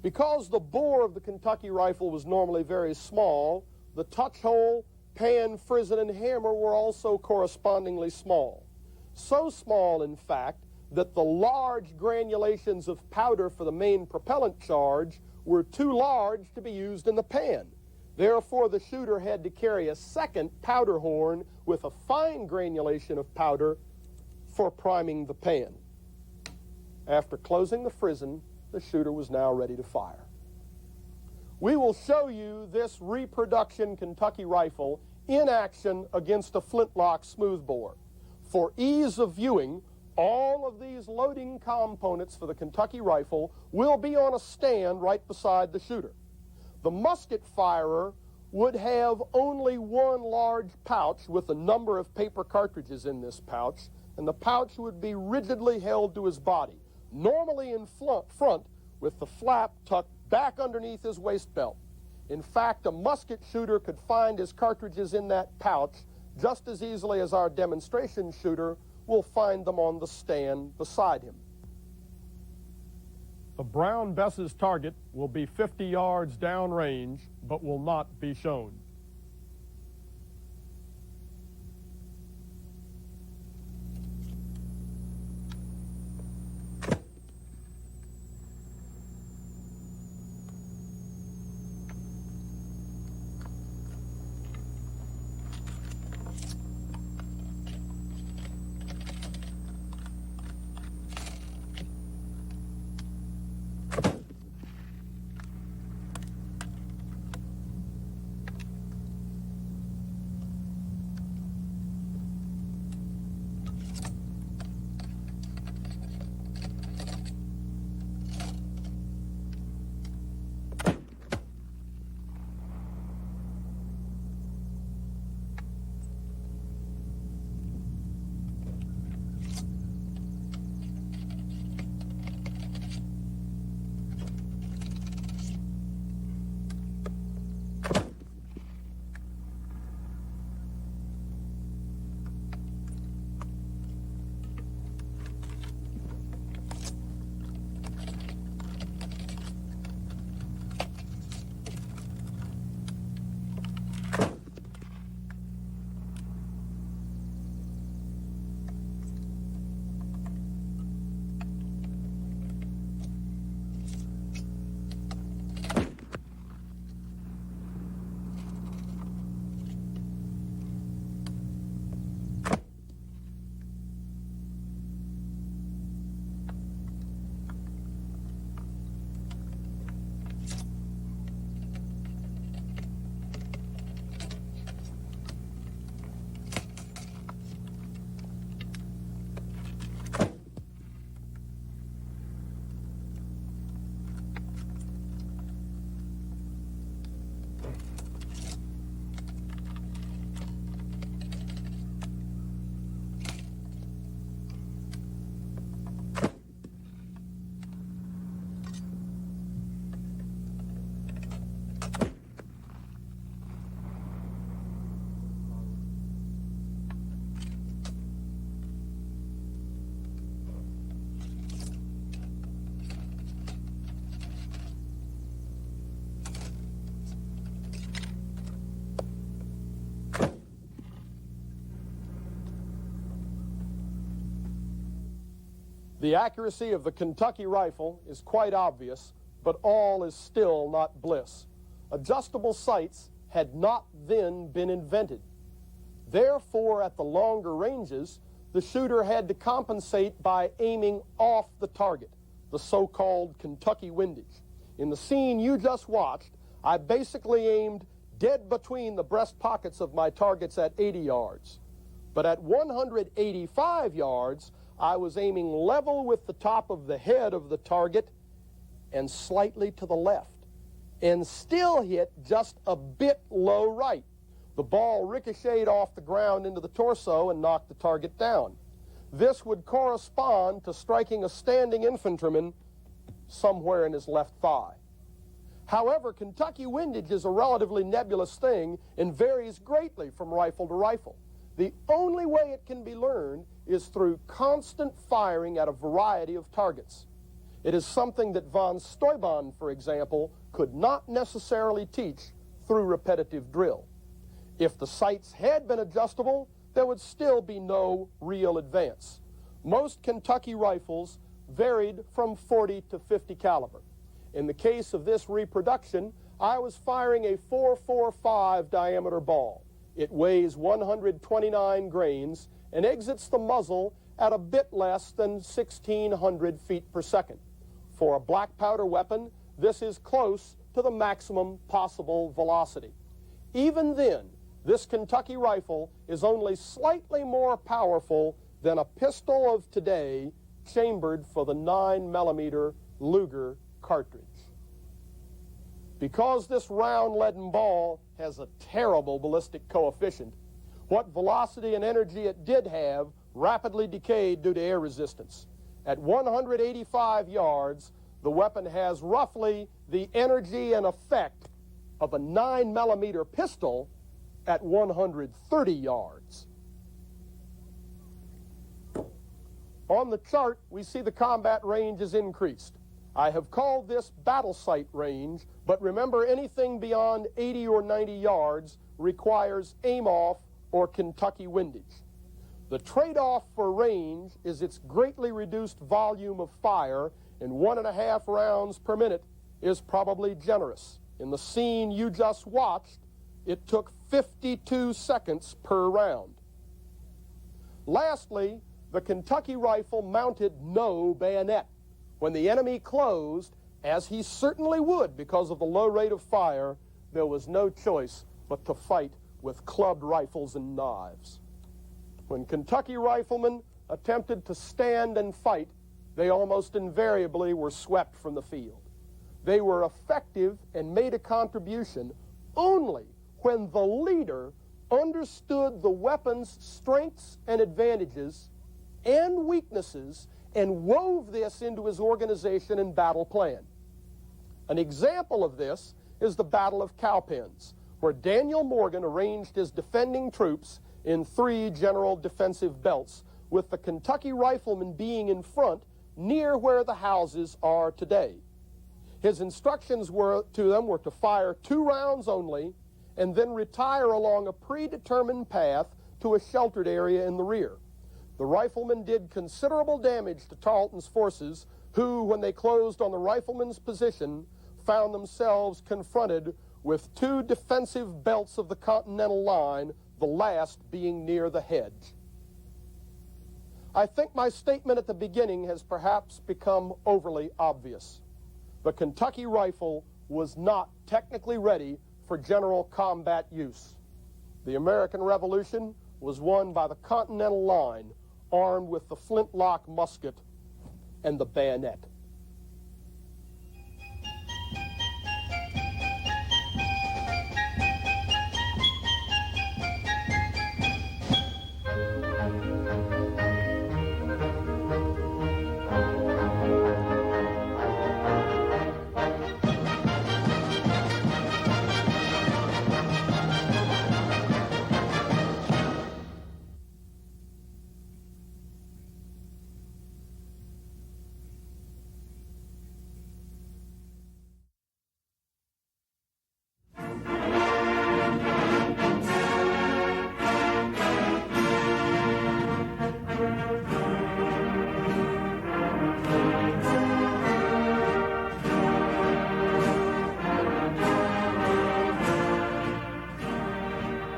Because the bore of the Kentucky rifle was normally very small, the touch hole, pan, frizzen, and hammer were also correspondingly small. So small, in fact, that the large granulations of powder for the main propellant charge were too large to be used in the pan. Therefore, the shooter had to carry a second powder horn with a fine granulation of powder for priming the pan. After closing the frizzen, the shooter was now ready to fire. We will show you this reproduction Kentucky rifle in action against a flintlock smoothbore. For ease of viewing, all of these loading components for the Kentucky rifle will be on a stand right beside the shooter. The musket firer would have only one large pouch with a number of paper cartridges in this pouch, and the pouch would be rigidly held to his body, normally in front with the flap tucked back underneath his waist belt. In fact, a musket shooter could find his cartridges in that pouch just as easily as our demonstration shooter will find them on the stand beside him. The Brown Bess's target will be 50 yards downrange, but will not be shown. The accuracy of the Kentucky rifle is quite obvious, but all is still not bliss. Adjustable sights had not then been invented. Therefore, at the longer ranges, the shooter had to compensate by aiming off the target, the so-called Kentucky windage. In the scene you just watched, I basically aimed dead between the breast pockets of my targets at 80 yards. But at 185 yards, I was aiming level with the top of the head of the target and slightly to the left, and still hit just a bit low right. The ball ricocheted off the ground into the torso and knocked the target down. This would correspond to striking a standing infantryman somewhere in his left thigh. However, Kentucky windage is a relatively nebulous thing and varies greatly from rifle to rifle. The only way it can be learned is through constant firing at a variety of targets. It is something that von Steuben, for example, could not necessarily teach through repetitive drill. If the sights had been adjustable, there would still be no real advance. Most Kentucky rifles varied from 40 to 50 caliber. In the case of this reproduction, I was firing a .445 diameter ball. It weighs 129 grains and exits the muzzle at a bit less than 1,600 feet per second. For a black powder weapon, this is close to the maximum possible velocity. Even then, this Kentucky rifle is only slightly more powerful than a pistol of today chambered for the 9mm Luger cartridge. Because this round leaden ball has a terrible ballistic coefficient, what velocity and energy it did have rapidly decayed due to air resistance. At 185 yards, the weapon has roughly the energy and effect of a 9mm pistol at 130 yards. On the chart, we see the combat range is increased. I have called this battle sight range, but remember, anything beyond 80 or 90 yards requires aim-off or Kentucky windage. The trade-off for range is its greatly reduced volume of fire, and 1.5 rounds per minute is probably generous. In the scene you just watched, it took 52 seconds per round. Lastly, the Kentucky rifle mounted no bayonet. When the enemy closed, as he certainly would because of the low rate of fire, there was no choice but to fight with clubbed rifles and knives. When Kentucky riflemen attempted to stand and fight, they almost invariably were swept from the field. They were effective and made a contribution only when the leader understood the weapon's strengths and advantages and weaknesses and wove this into his organization and battle plan. An example of this is the Battle of Cowpens, where Daniel Morgan arranged his defending troops in 3 general defensive belts, with the Kentucky riflemen being in front near where the houses are today. His instructions to them were to fire 2 rounds only and then retire along a predetermined path to a sheltered area in the rear. The riflemen did considerable damage to Tarleton's forces, who, when they closed on the riflemen's position, found themselves confronted with 2 defensive belts of the Continental Line, the last being near the hedge. I think my statement at the beginning has perhaps become overly obvious. The Kentucky rifle was not technically ready for general combat use. The American Revolution was won by the Continental Line, armed with the flintlock musket and the bayonet.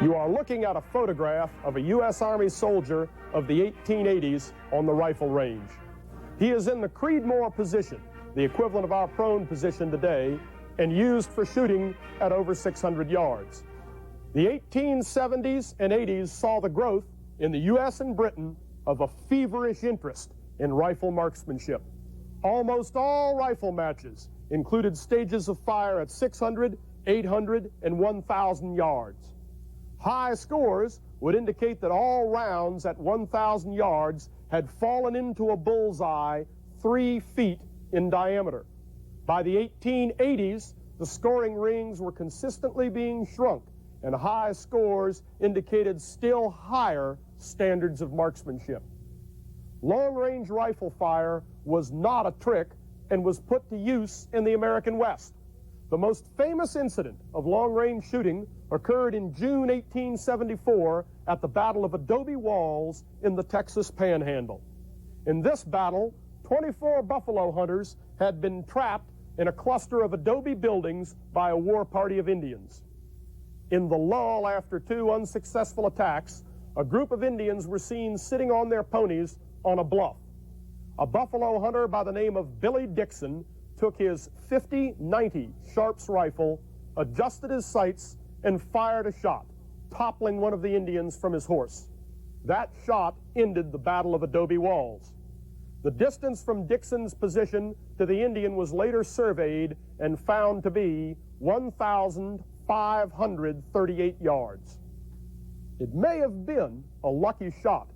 You are looking at a photograph of a U.S. Army soldier of the 1880s on the rifle range. He is in the Creedmoor position, the equivalent of our prone position today, and used for shooting at over 600 yards. The 1870s and 80s saw the growth in the U.S. and Britain of a feverish interest in rifle marksmanship. Almost all rifle matches included stages of fire at 600, 800, and 1,000 yards. High scores would indicate that all rounds at 1,000 yards had fallen into a bullseye 3 feet in diameter. By the 1880s, the scoring rings were consistently being shrunk, and high scores indicated still higher standards of marksmanship. Long-range rifle fire was not a trick and was put to use in the American West. The most famous incident of long-range shooting occurred in June 1874 at the Battle of Adobe Walls in the Texas Panhandle. In this battle, 24 buffalo hunters had been trapped in a cluster of adobe buildings by a war party of Indians. In the lull after 2 unsuccessful attacks, a group of Indians were seen sitting on their ponies on a bluff. A buffalo hunter by the name of Billy Dixon took his .50-90 Sharps rifle, adjusted his sights, and fired a shot, toppling one of the Indians from his horse. That shot ended the Battle of Adobe Walls. The distance from Dixon's position to the Indian was later surveyed and found to be 1,538 yards. It may have been a lucky shot,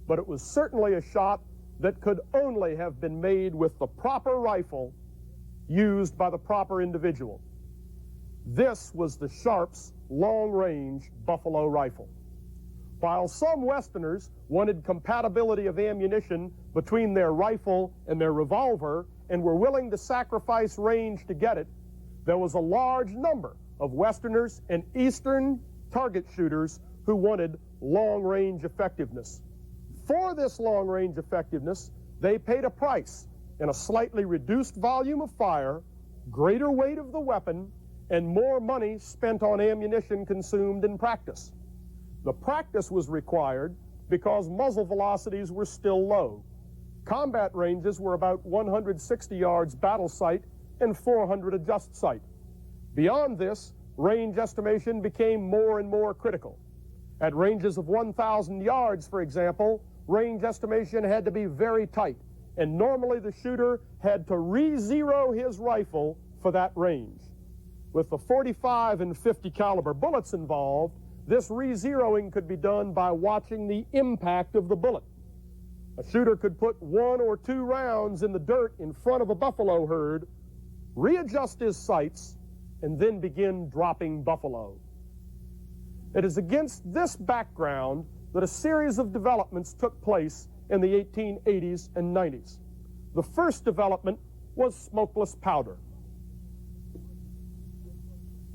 but it was certainly a shot that could only have been made with the proper rifle used by the proper individual. This was the Sharps long-range Buffalo rifle. While some Westerners wanted compatibility of ammunition between their rifle and their revolver and were willing to sacrifice range to get it, there was a large number of Westerners and Eastern target shooters who wanted long-range effectiveness. For this long-range effectiveness, they paid a price in a slightly reduced volume of fire, greater weight of the weapon, and more money spent on ammunition consumed in practice. The practice was required because muzzle velocities were still low. Combat ranges were about 160 yards battle sight and 400 adjust sight. Beyond this, range estimation became more and more critical. At ranges of 1,000 yards, for example, range estimation had to be very tight, and normally the shooter had to re-zero his rifle for that range. With the 45 and 50 caliber bullets involved, this re-zeroing could be done by watching the impact of the bullet. A shooter could put 1 or 2 rounds in the dirt in front of a buffalo herd, readjust his sights, and then begin dropping buffalo. It is against this background that a series of developments took place in the 1880s and 90s. The first development was smokeless powder.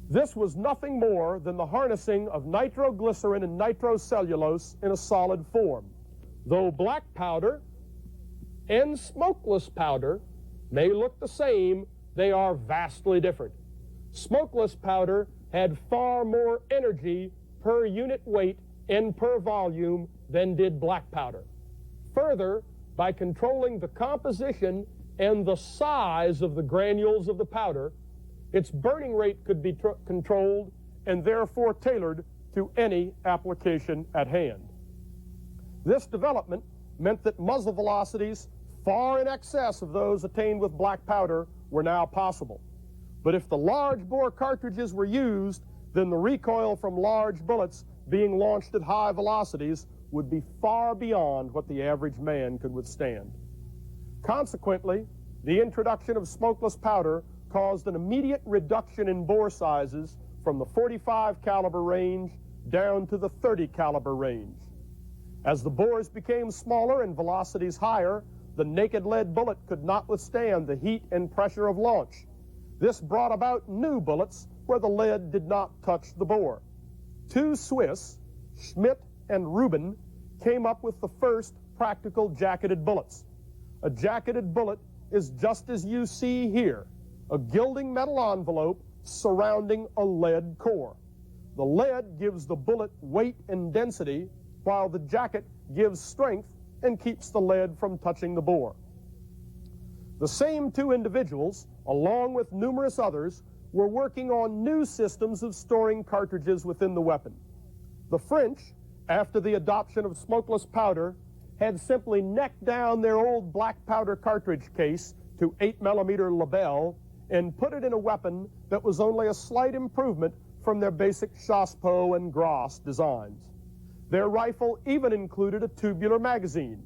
This was nothing more than the harnessing of nitroglycerin and nitrocellulose in a solid form. Though black powder and smokeless powder may look the same, they are vastly different. Smokeless powder had far more energy per unit weight and per volume than did black powder. Further, by controlling the composition and the size of the granules of the powder, its burning rate could be controlled and therefore tailored to any application at hand. This development meant that muzzle velocities far in excess of those attained with black powder were now possible. But if the large bore cartridges were used, then the recoil from large bullets being launched at high velocities would be far beyond what the average man could withstand. Consequently, the introduction of smokeless powder caused an immediate reduction in bore sizes from the 45 caliber range down to the 30 caliber range. As the bores became smaller and velocities higher, the naked lead bullet could not withstand the heat and pressure of launch. This brought about new bullets where the lead did not touch the bore. 2 Swiss, Schmidt and Rubin, came up with the first practical jacketed bullets. A jacketed bullet is just as you see here, a gilding metal envelope surrounding a lead core. The lead gives the bullet weight and density, while the jacket gives strength and keeps the lead from touching the bore. The same 2 individuals, along with numerous others, were working on new systems of storing cartridges within the weapon. The French, after the adoption of smokeless powder, had simply necked down their old black powder cartridge case to 8mm Lebel and put it in a weapon that was only a slight improvement from their basic Chassepot and Gras designs. Their rifle even included a tubular magazine.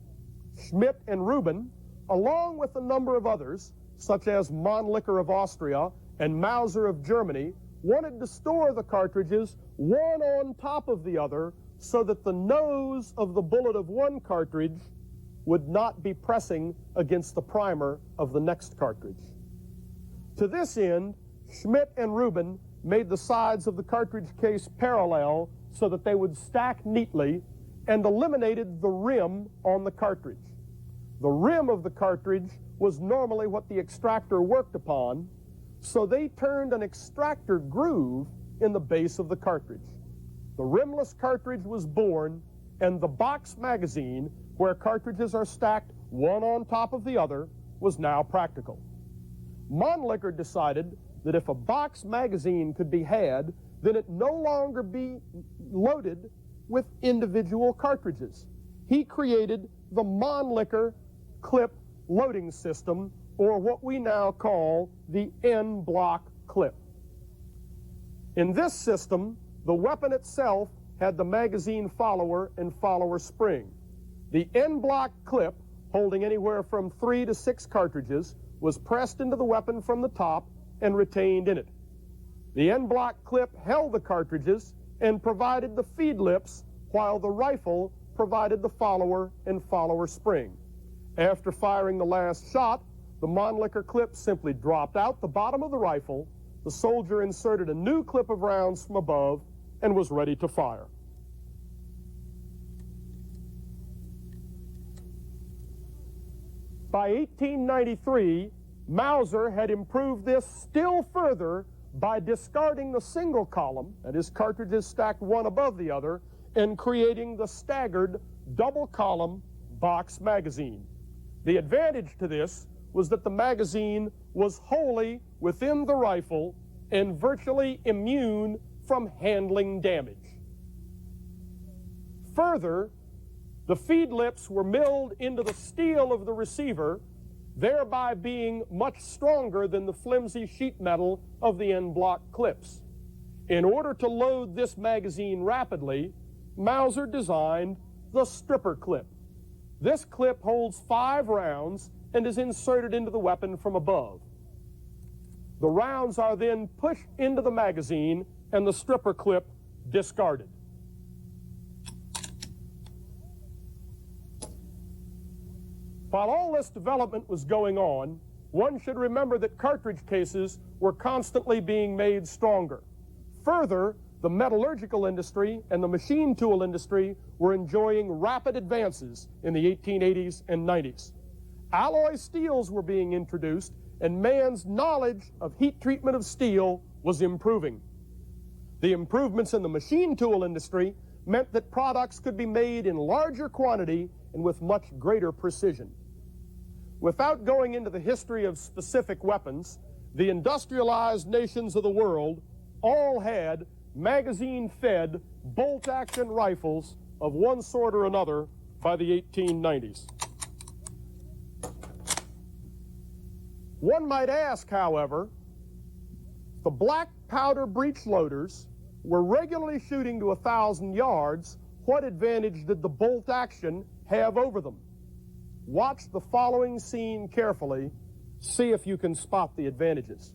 Schmidt and Rubin, along with a number of others, such as Mannlicher of Austria and Mauser of Germany, wanted to store the cartridges one on top of the other so that the nose of the bullet of one cartridge would not be pressing against the primer of the next cartridge. To this end, Schmidt and Rubin made the sides of the cartridge case parallel so that they would stack neatly and eliminated the rim on the cartridge. The rim of the cartridge was normally what the extractor worked upon, so they turned an extractor groove in the base of the cartridge. The rimless cartridge was born, and the box magazine, where cartridges are stacked one on top of the other, was now practical. Mannlicher decided that if a box magazine could be had, then it no longer be loaded with individual cartridges. He created the Mannlicher clip loading system, or what we now call the N-block clip. In this system, the weapon itself had the magazine follower and follower spring. The en-bloc clip, holding anywhere from 3 to 6 cartridges, was pressed into the weapon from the top and retained in it. The en-bloc clip held the cartridges and provided the feed lips, while the rifle provided the follower and follower spring. After firing the last shot, the Mannlicher clip simply dropped out the bottom of the rifle, the soldier inserted a new clip of rounds from above, and was ready to fire. By 1893, Mauser had improved this still further by discarding the single column, that is, cartridges stacked one above the other, and creating the staggered double column box magazine. The advantage to this was that the magazine was wholly within the rifle and virtually immune from handling damage. Further, the feed lips were milled into the steel of the receiver, thereby being much stronger than the flimsy sheet metal of the en-bloc clips. In order to load this magazine rapidly, Mauser designed the stripper clip. This clip holds 5 rounds and is inserted into the weapon from above. The rounds are then pushed into the magazine and the stripper clip discarded. While all this development was going on, one should remember that cartridge cases were constantly being made stronger. Further, the metallurgical industry and the machine tool industry were enjoying rapid advances in the 1880s and 90s. Alloy steels were being introduced, and man's knowledge of heat treatment of steel was improving. The improvements in the machine tool industry meant that products could be made in larger quantity and with much greater precision. Without going into the history of specific weapons, the industrialized nations of the world all had magazine-fed bolt-action rifles of one sort or another by the 1890s. One might ask, however, the black powder breech loaders were regularly shooting to 1,000 yards. What advantage did the bolt action have over them? Watch the following scene carefully. See if you can spot the advantages.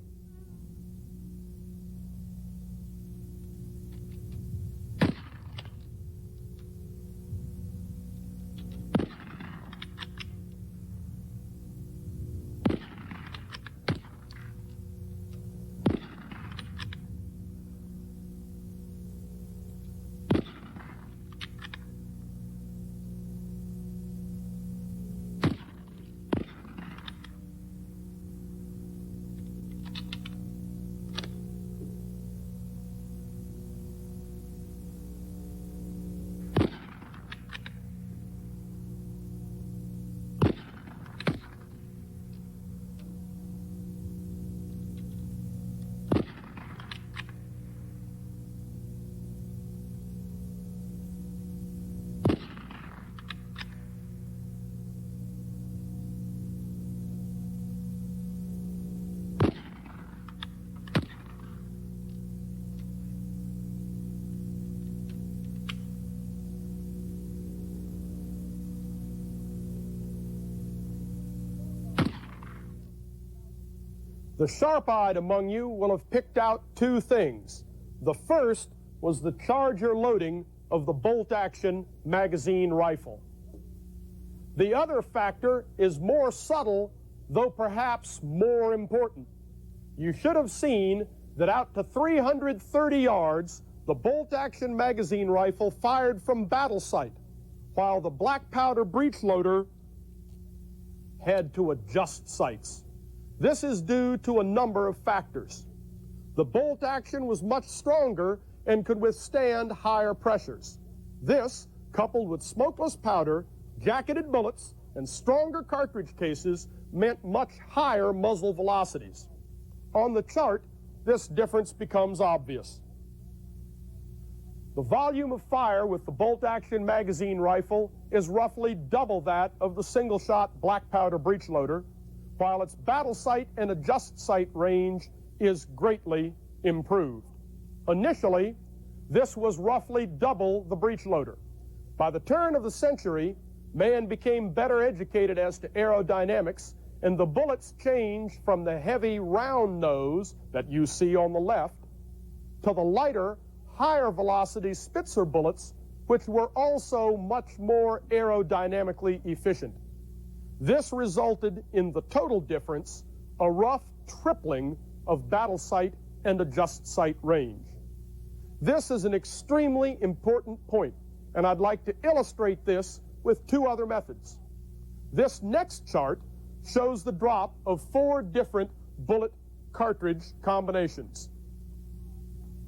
The sharp-eyed among you will have picked out 2 things. The first was the charger loading of the bolt-action magazine rifle. The other factor is more subtle, though perhaps more important. You should have seen that out to 330 yards, the bolt-action magazine rifle fired from battle sight, while the black powder breech loader had to adjust sights. This is due to a number of factors. The bolt action was much stronger and could withstand higher pressures. This, coupled with smokeless powder, jacketed bullets, and stronger cartridge cases, meant much higher muzzle velocities. On the chart, this difference becomes obvious. The volume of fire with the bolt-action magazine rifle is roughly double that of the single-shot black powder breech loader, while its battle sight and adjust sight range is greatly improved. Initially, this was roughly double the breech loader. By the turn of the century, man became better educated as to aerodynamics, and the bullets changed from the heavy round nose that you see on the left to the lighter, higher velocity Spitzer bullets, which were also much more aerodynamically efficient. This resulted in the total difference, a rough tripling of battle sight and adjust sight range. This is an extremely important point, and I'd like to illustrate this with two other methods. This next chart shows the drop of 4 different bullet cartridge combinations.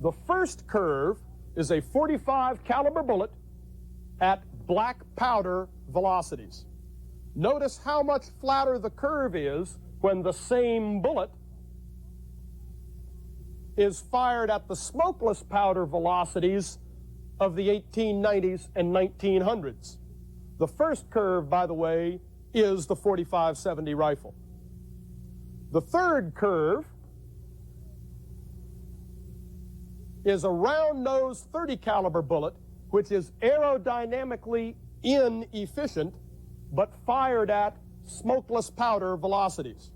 The first curve is a .45 caliber bullet at black powder velocities. Notice how much flatter the curve is when the same bullet is fired at the smokeless powder velocities of the 1890s and 1900s. The first curve, by the way, is the 45-70 rifle. The third curve is a round nose 30 caliber bullet, which is aerodynamically inefficient, but fired at smokeless powder velocities.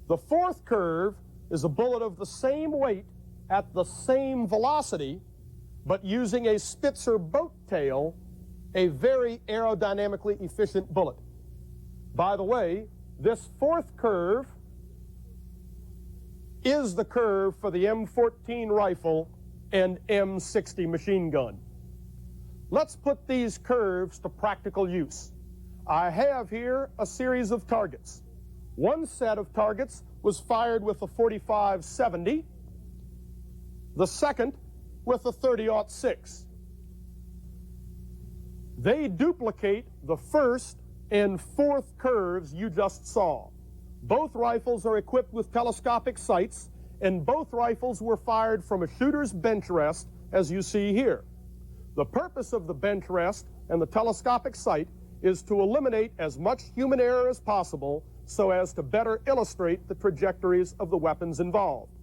The fourth curve is a bullet of the same weight at the same velocity, but using a Spitzer boat tail, a very aerodynamically efficient bullet. By the way, this fourth curve is the curve for the M14 rifle and M60 machine gun. Let's put these curves to practical use. I have here a series of targets. One set of targets was fired with a 45-70, the second with a 30-06. They duplicate the first and fourth curves you just saw. Both rifles are equipped with telescopic sights, and both rifles were fired from a shooter's bench rest, as you see here. The purpose of the bench rest and the telescopic sight is to eliminate as much human error as possible so as to better illustrate the trajectories of the weapons involved.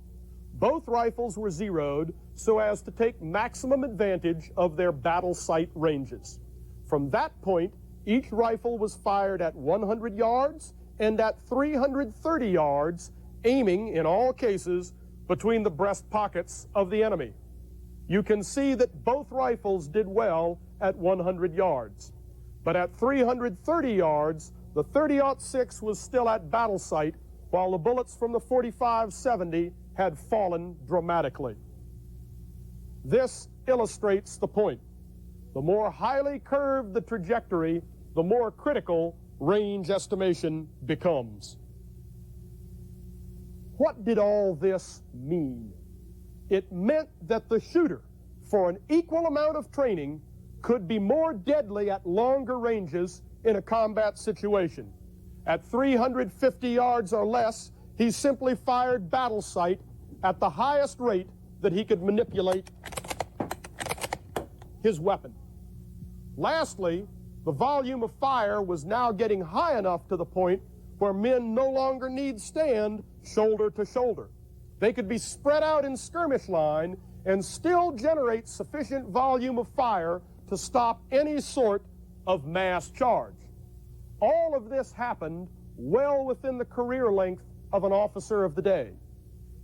Both rifles were zeroed so as to take maximum advantage of their battle sight ranges. From that point, each rifle was fired at 100 yards and at 330 yards, aiming, in all cases, between the breast pockets of the enemy. You can see that both rifles did well at 100 yards. But at 330 yards, the 30-06 was still at battle sight, while the bullets from the 45-70 had fallen dramatically. This illustrates the point. The more highly curved the trajectory, the more critical range estimation becomes. What did all this mean? It meant that the shooter, for an equal amount of training, could be more deadly at longer ranges in a combat situation. At 350 yards or less, he simply fired battle sight at the highest rate that he could manipulate his weapon. Lastly, the volume of fire was now getting high enough to the point where men no longer need stand shoulder to shoulder. They could be spread out in skirmish line and still generate sufficient volume of fire to stop any sort of mass charge. All of this happened well within the career length of an officer of the day.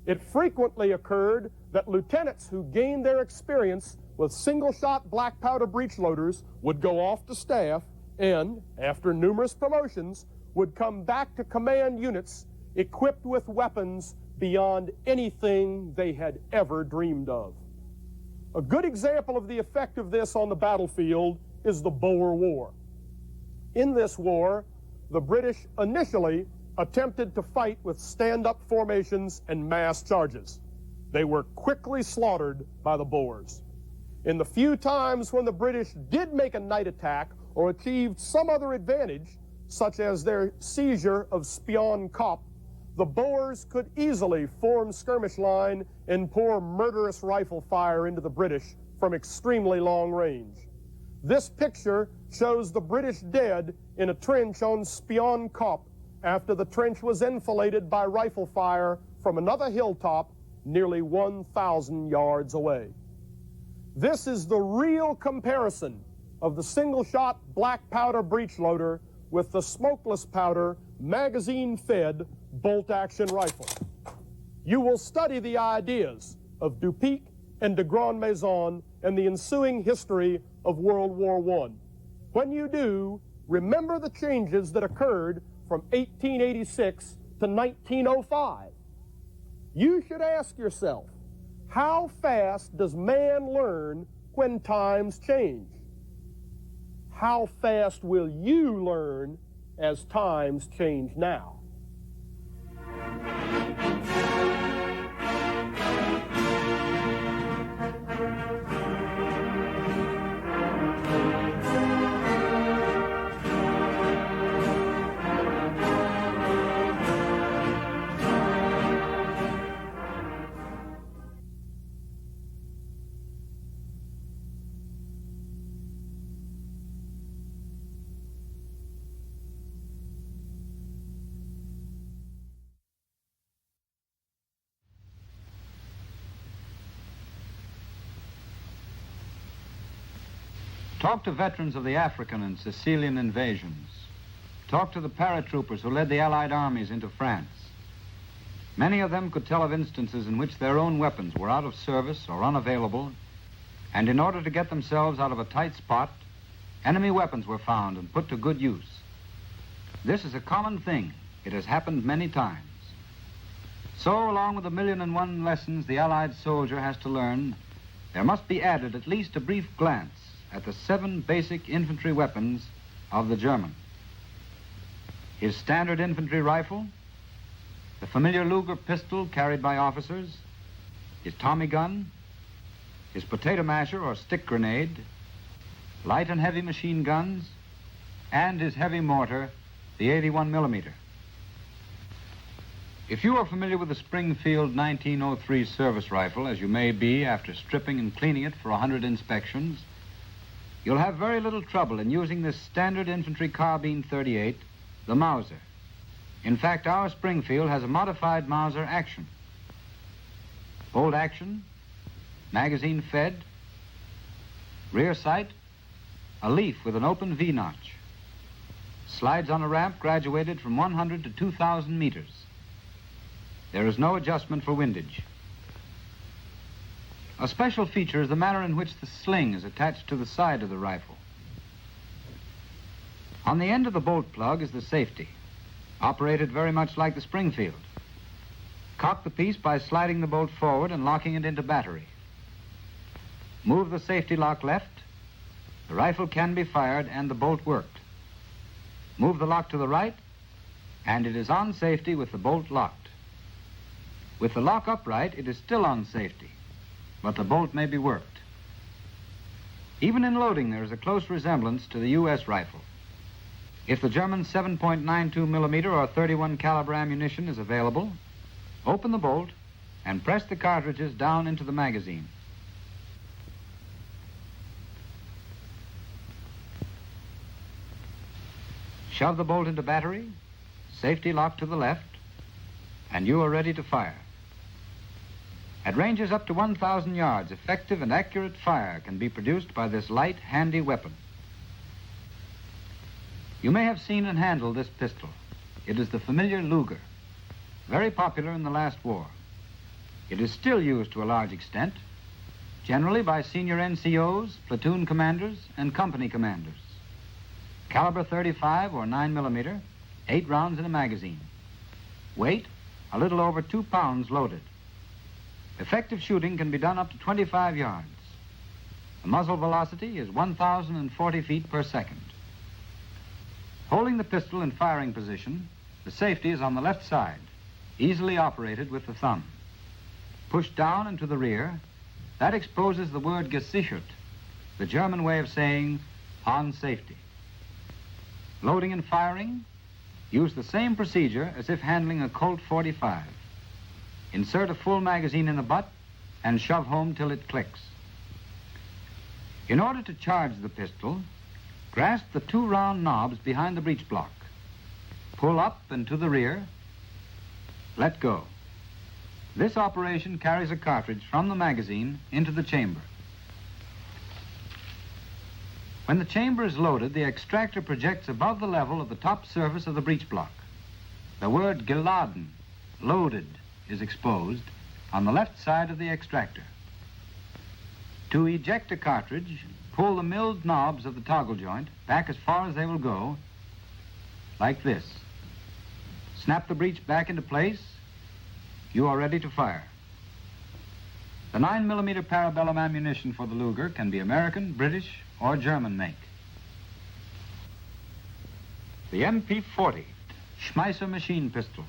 It frequently occurred that lieutenants who gained their experience with single-shot black powder breech loaders would go off to staff and, after numerous promotions, would come back to command units equipped with weapons beyond anything they had ever dreamed of. A good example of the effect of this on the battlefield is the Boer War. In this war, the British initially attempted to fight with stand-up formations and mass charges. They were quickly slaughtered by the Boers. In the few times when the British did make a night attack or achieved some other advantage, such as their seizure of Spion Kop, the Boers could easily form skirmish line and pour murderous rifle fire into the British from extremely long range. This picture shows the British dead in a trench on Spion Kop after the trench was enfiladed by rifle fire from another hilltop nearly 1,000 yards away. This is the real comparison of the single-shot black powder breech loader with the smokeless powder magazine-fed bolt-action rifle. You will study the ideas of Dupique and de Grande Maison and the ensuing history of World War I. When you do, remember the changes that occurred from 1886 to 1905. You should ask yourself, how fast does man learn when times change? How fast will you learn as times change now? Talk to veterans of the African and Sicilian invasions. Talk to the paratroopers who led the Allied armies into France. Many of them could tell of instances in which their own weapons were out of service or unavailable, and in order to get themselves out of a tight spot, enemy weapons were found and put to good use. This is a common thing. It has happened many times. So, along with the 1,000,001 lessons the Allied soldier has to learn, there must be added at least a brief glance at the 7 basic infantry weapons of the German. His standard infantry rifle, the familiar Luger pistol carried by officers, his Tommy gun, his potato masher or stick grenade, light and heavy machine guns, and his heavy mortar, the 81 millimeter. If you are familiar with the Springfield 1903 service rifle, as you may be after stripping and cleaning it for 100 inspections, you'll have very little trouble in using this standard infantry carbine 38, the Mauser. In fact, our Springfield has a modified Mauser action. Bolt action, magazine fed, rear sight, a leaf with an open V-notch. Slides on a ramp graduated from 100 to 2,000 meters. There is no adjustment for windage. A special feature is the manner in which the sling is attached to the side of the rifle. On the end of the bolt plug is the safety, operated very much like the Springfield. Cock the piece by sliding the bolt forward and locking it into battery. Move the safety lock left, the rifle can be fired and the bolt worked. Move the lock to the right, and it is on safety with the bolt locked. With the lock upright, it is still on safety, but the bolt may be worked. Even in loading, there is a close resemblance to the U.S. rifle. If the German 7.92 millimeter or 31 caliber ammunition is available, open the bolt and press the cartridges down into the magazine. Shove the bolt into battery, safety lock to the left, and you are ready to fire. At ranges up to 1,000 yards, effective and accurate fire can be produced by this light, handy weapon. You may have seen and handled this pistol. It is the familiar Luger, very popular in the last war. It is still used to a large extent, generally by senior NCOs, platoon commanders, and company commanders. Caliber 35 or 9 millimeter, 8 rounds in a magazine. Weight, a little over 2 pounds loaded. Effective shooting can be done up to 25 yards. The muzzle velocity is 1,040 feet per second. Holding the pistol in firing position, the safety is on the left side, easily operated with the thumb. Pushed down and to the rear, that exposes the word gesichert, the German way of saying on safety. Loading and firing, use the same procedure as if handling a Colt 45. Insert a full magazine in the butt and shove home till it clicks. In order to charge the pistol, grasp the 2 round knobs behind the breech block. Pull up and to the rear. Let go. This operation carries a cartridge from the magazine into the chamber. When the chamber is loaded, the extractor projects above the level of the top surface of the breech block. The word geladen, loaded, is exposed on the left side of the extractor. To eject a cartridge, pull the milled knobs of the toggle joint back as far as they will go, like this. Snap the breech back into place. You are ready to fire. The 9mm parabellum ammunition for the Luger can be American, British, or German make. The MP-40, Schmeisser machine pistol,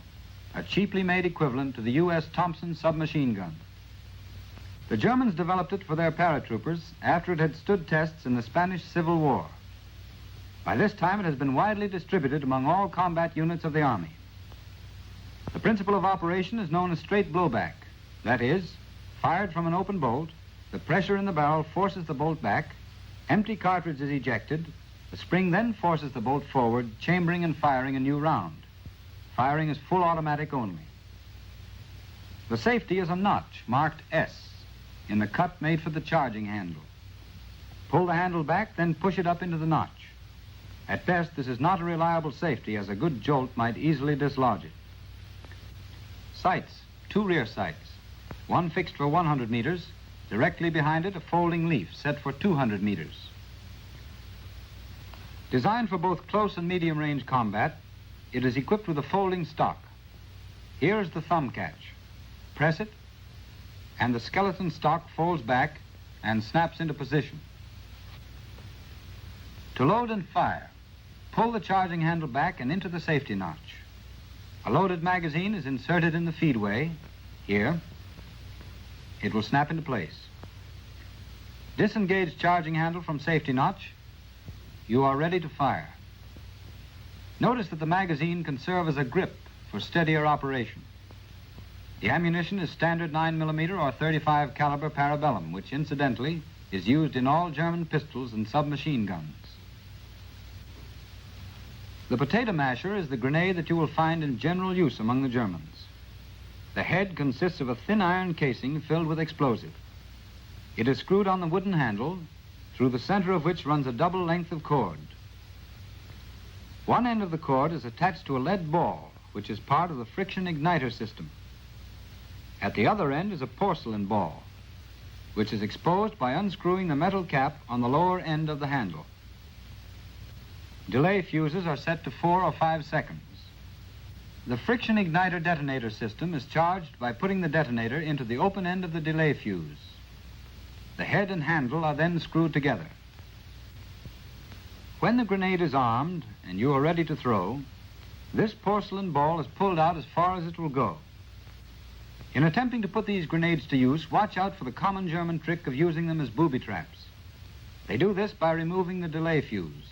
a cheaply made equivalent to the U.S. Thompson submachine gun. The Germans developed it for their paratroopers after it had stood tests in the Spanish Civil War. By this time, it has been widely distributed among all combat units of the Army. The principle of operation is known as straight blowback. That is, fired from an open bolt, the pressure in the barrel forces the bolt back, empty cartridge is ejected, the spring then forces the bolt forward, chambering and firing a new round. Firing is full automatic only. The safety is a notch marked S in the cut made for the charging handle. Pull the handle back, then push it up into the notch. At best, this is not a reliable safety, as a good jolt might easily dislodge it. Sights, 2 rear sights, one fixed for 100 meters, directly behind it a folding leaf set for 200 meters. Designed for both close and medium range combat, it is equipped with a folding stock. Here is the thumb catch. Press it, and the skeleton stock folds back and snaps into position. To load and fire, pull the charging handle back and into the safety notch. A loaded magazine is inserted in the feedway, here. It will snap into place. Disengage charging handle from safety notch. You are ready to fire. Notice that the magazine can serve as a grip for steadier operation. The ammunition is standard 9mm or 35 caliber parabellum, which incidentally is used in all German pistols and submachine guns. The potato masher is the grenade that you will find in general use among the Germans. The head consists of a thin iron casing filled with explosive. It is screwed on the wooden handle, through the center of which runs a double length of cord. One end of the cord is attached to a lead ball, which is part of the friction igniter system. At the other end is a porcelain ball, which is exposed by unscrewing the metal cap on the lower end of the handle. Delay fuses are set to 4 or 5 seconds. The friction igniter detonator system is charged by putting the detonator into the open end of the delay fuse. The head and handle are then screwed together. When the grenade is armed and you are ready to throw, this porcelain ball is pulled out as far as it will go. In attempting to put these grenades to use, watch out for the common German trick of using them as booby traps. They do this by removing the delay fuse.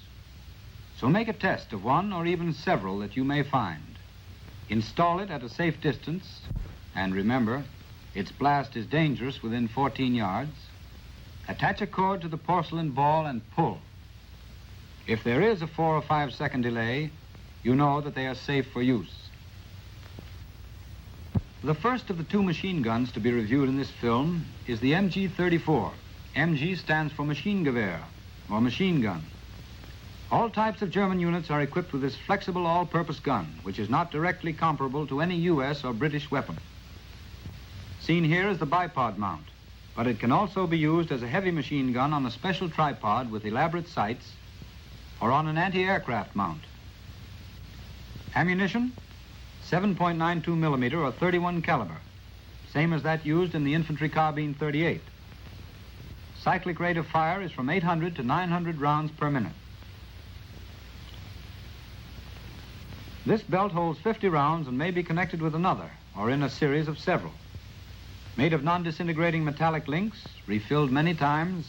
So make a test of one or even several that you may find. Install it at a safe distance, and remember, its blast is dangerous within 14 yards. Attach a cord to the porcelain ball and pull. If there is a 4 or 5 second delay, you know that they are safe for use. The first of the 2 machine guns to be reviewed in this film is the MG-34. MG stands for Machine Gewehr, or machine gun. All types of German units are equipped with this flexible all-purpose gun, which is not directly comparable to any U.S. or British weapon. Seen here is the bipod mount, but it can also be used as a heavy machine gun on a special tripod with elaborate sights, or on an anti-aircraft mount. Ammunition, 7.92mm or 31 caliber, same as that used in the infantry carbine 38. Cyclic rate of fire is from 800 to 900 rounds per minute. This belt holds 50 rounds and may be connected with another, or in a series of several. Made of non-disintegrating metallic links, refilled many times,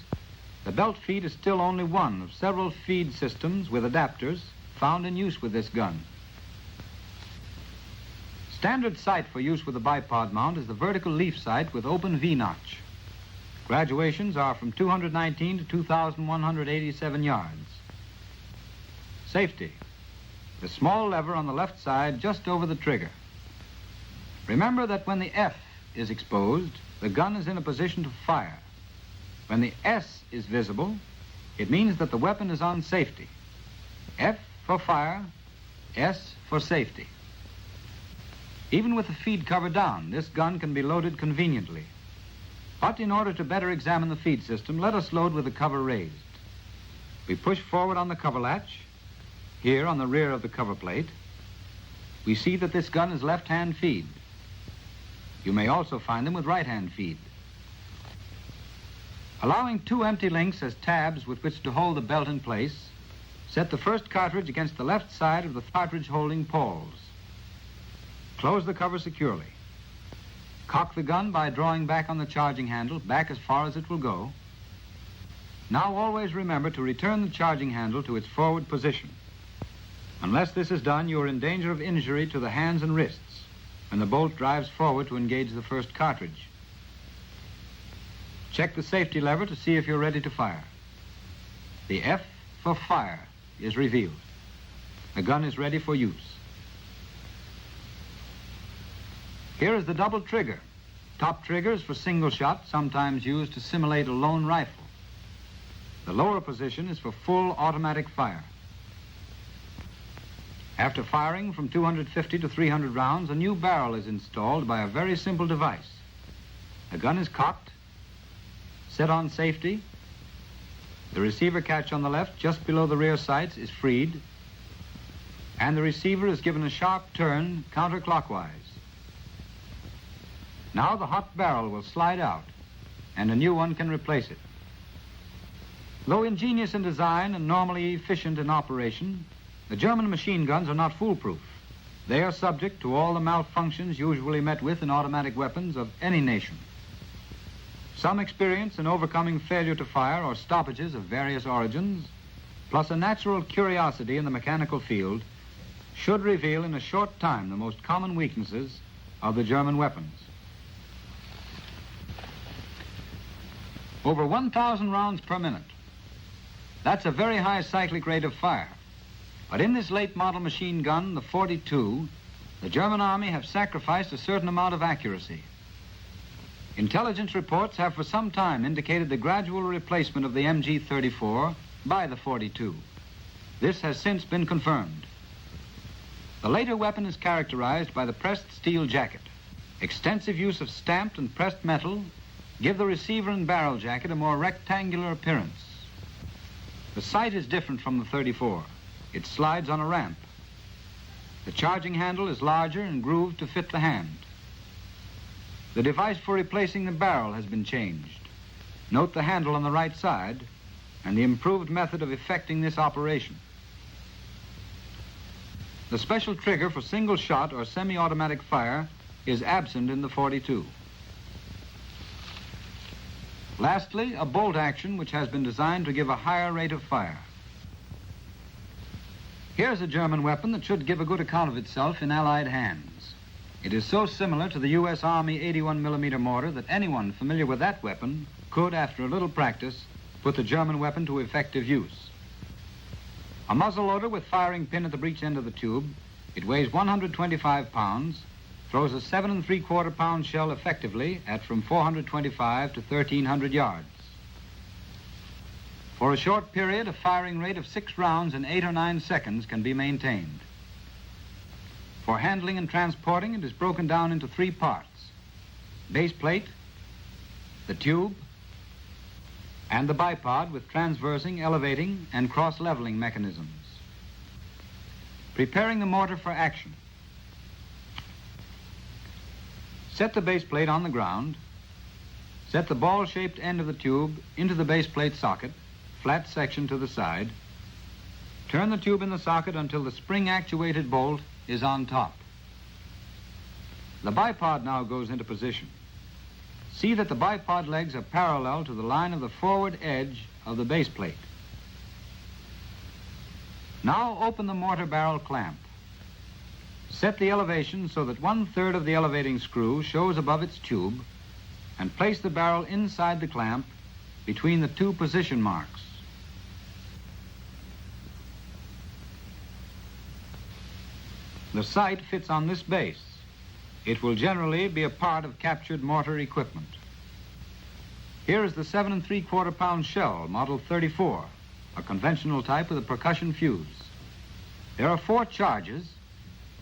the belt feed is still only one of several feed systems with adapters found in use with this gun. Standard sight for use with the bipod mount is the vertical leaf sight with open V-notch. Graduations are from 219 to 2,187 yards. Safety. The small lever on the left side just over the trigger. Remember that when the F is exposed, the gun is in a position to fire. When the S is visible, it means that the weapon is on safety. F for fire, S for safety. Even with the feed cover down, this gun can be loaded conveniently. But in order to better examine the feed system, let us load with the cover raised. We push forward on the cover latch, here on the rear of the cover plate. We see that this gun is left-hand feed. You may also find them with right-hand feed. Allowing 2 empty links as tabs with which to hold the belt in place, set the first cartridge against the left side of the cartridge holding pawls. Close the cover securely. Cock the gun by drawing back on the charging handle, back as far as it will go. Now always remember to return the charging handle to its forward position. Unless this is done, you are in danger of injury to the hands and wrists when the bolt drives forward to engage the first cartridge. Check the safety lever to see if you're ready to fire. The F for fire is revealed. The gun is ready for use. Here is the double trigger. Top trigger is for single shot, sometimes used to simulate a lone rifle. The lower position is for full automatic fire. After firing from 250 to 300 rounds, a new barrel is installed by a very simple device. The gun is cocked, set on safety. The receiver catch on the left, just below the rear sights, is freed, and the receiver is given a sharp turn counterclockwise. Now the hot barrel will slide out, and a new one can replace it. Though ingenious in design and normally efficient in operation, the German machine guns are not foolproof. They are subject to all the malfunctions usually met with in automatic weapons of any nation. Some experience in overcoming failure to fire or stoppages of various origins, plus a natural curiosity in the mechanical field, should reveal in a short time the most common weaknesses of the German weapons. Over 1,000 rounds per minute. That's a very high cyclic rate of fire. But in this late model machine gun, the 42, the German army have sacrificed a certain amount of accuracy. Intelligence reports have for some time indicated the gradual replacement of the MG-34 by the 42. This has since been confirmed. The later weapon is characterized by the pressed steel jacket. Extensive use of stamped and pressed metal give the receiver and barrel jacket a more rectangular appearance. The sight is different from the 34. It slides on a ramp. The charging handle is larger and grooved to fit the hand. The device for replacing the barrel has been changed. Note the handle on the right side and the improved method of effecting this operation. The special trigger for single shot or semi-automatic fire is absent in the 42. Lastly, a bolt action which has been designed to give a higher rate of fire. Here's a German weapon that should give a good account of itself in Allied hands. It is so similar to the U.S. Army 81mm mortar that anyone familiar with that weapon could, after a little practice, put the German weapon to effective use. A muzzle loader with firing pin at the breech end of the tube. It weighs 125 pounds, throws a 7 3/4 pound shell effectively at from 425 to 1,300 yards. For a short period, a firing rate of 6 rounds in 8 or 9 seconds can be maintained. For handling and transporting, it is broken down into 3 parts: base plate, the tube, and the bipod with transversing, elevating, and cross-leveling mechanisms. Preparing the mortar for action. Set the base plate on the ground. Set the ball-shaped end of the tube into the base plate socket, flat section to the side. Turn the tube in the socket until the spring-actuated bolt is on top. The bipod now goes into position. See that the bipod legs are parallel to the line of the forward edge of the base plate. Now open the mortar barrel clamp. Set the elevation so that 1/3 of the elevating screw shows above its tube, and place the barrel inside the clamp between the 2 position marks. The sight fits on this base. It will generally be a part of captured mortar equipment. Here is the 7 3/4 pound shell, model 34, a conventional type with a percussion fuse. There are 4 charges,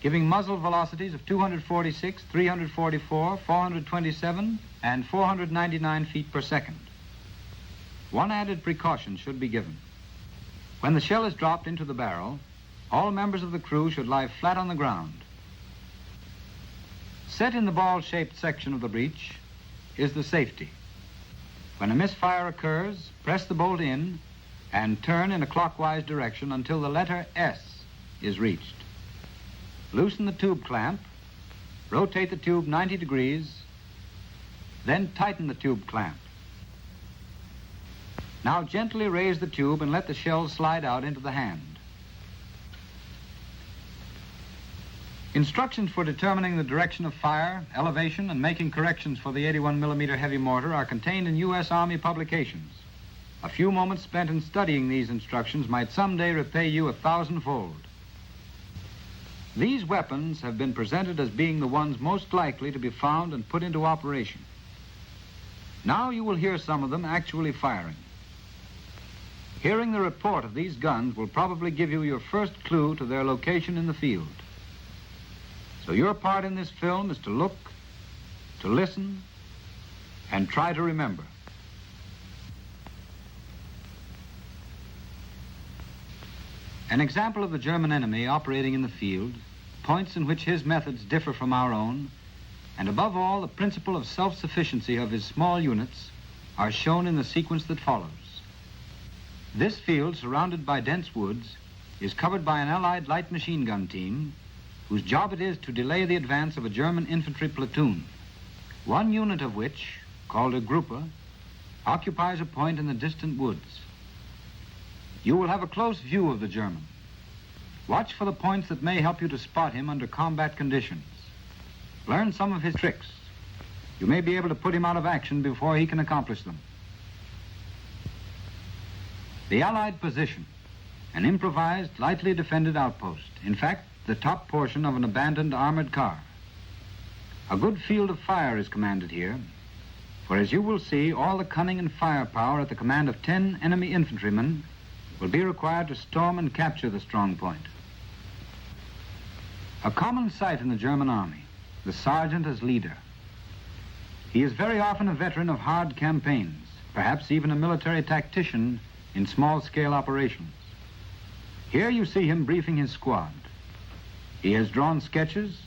giving muzzle velocities of 246, 344, 427, and 499 feet per second. One added precaution should be given. When the shell is dropped into the barrel, all members of the crew should lie flat on the ground. Set in the ball-shaped section of the breech is the safety. When a misfire occurs, press the bolt in and turn in a clockwise direction until the letter S is reached. Loosen the tube clamp, rotate the tube 90 degrees, then tighten the tube clamp. Now gently raise the tube and let the shell slide out into the hand. Instructions for determining the direction of fire, elevation, and making corrections for the 81 millimeter heavy mortar are contained in U.S. Army publications. A few moments spent in studying these instructions might someday repay you 1,000-fold. These weapons have been presented as being the ones most likely to be found and put into operation. Now you will hear some of them actually firing. Hearing the report of these guns will probably give you your first clue to their location in the field. So your part in this film is to look, to listen, and try to remember. An example of the German enemy operating in the field, points in which his methods differ from our own, and above all, the principle of self-sufficiency of his small units are shown in the sequence that follows. This field, surrounded by dense woods, is covered by an Allied light machine gun team whose job it is to delay the advance of a German infantry platoon, one unit of which, called a Gruppe, occupies a point in the distant woods. You will have a close view of the German. Watch for the points that may help you to spot him under combat conditions. Learn some of his tricks. You may be able to put him out of action before he can accomplish them. The Allied position, an improvised, lightly defended outpost. In fact, the top portion of an abandoned armored car. A good field of fire is commanded here, for as you will see, all the cunning and firepower at the command of 10 enemy infantrymen will be required to storm and capture the strong point. A common sight in the German army, the sergeant as leader. He is very often a veteran of hard campaigns, perhaps even a military tactician in small-scale operations. Here you see him briefing his squad. He has drawn sketches,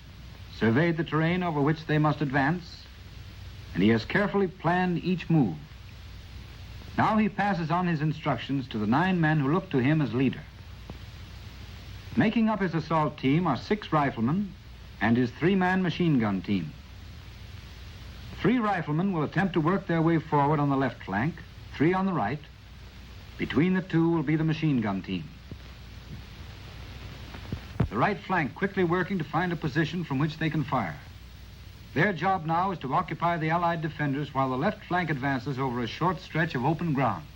surveyed the terrain over which they must advance, and he has carefully planned each move. Now he passes on his instructions to the 9 men who look to him as leader. Making up his assault team are 6 riflemen and his 3-man machine gun team. 3 riflemen will attempt to work their way forward on the left flank, 3 on the right. Between the 2 will be the machine gun team. The right flank quickly working to find a position from which they can fire. Their job now is to occupy the Allied defenders while the left flank advances over a short stretch of open ground.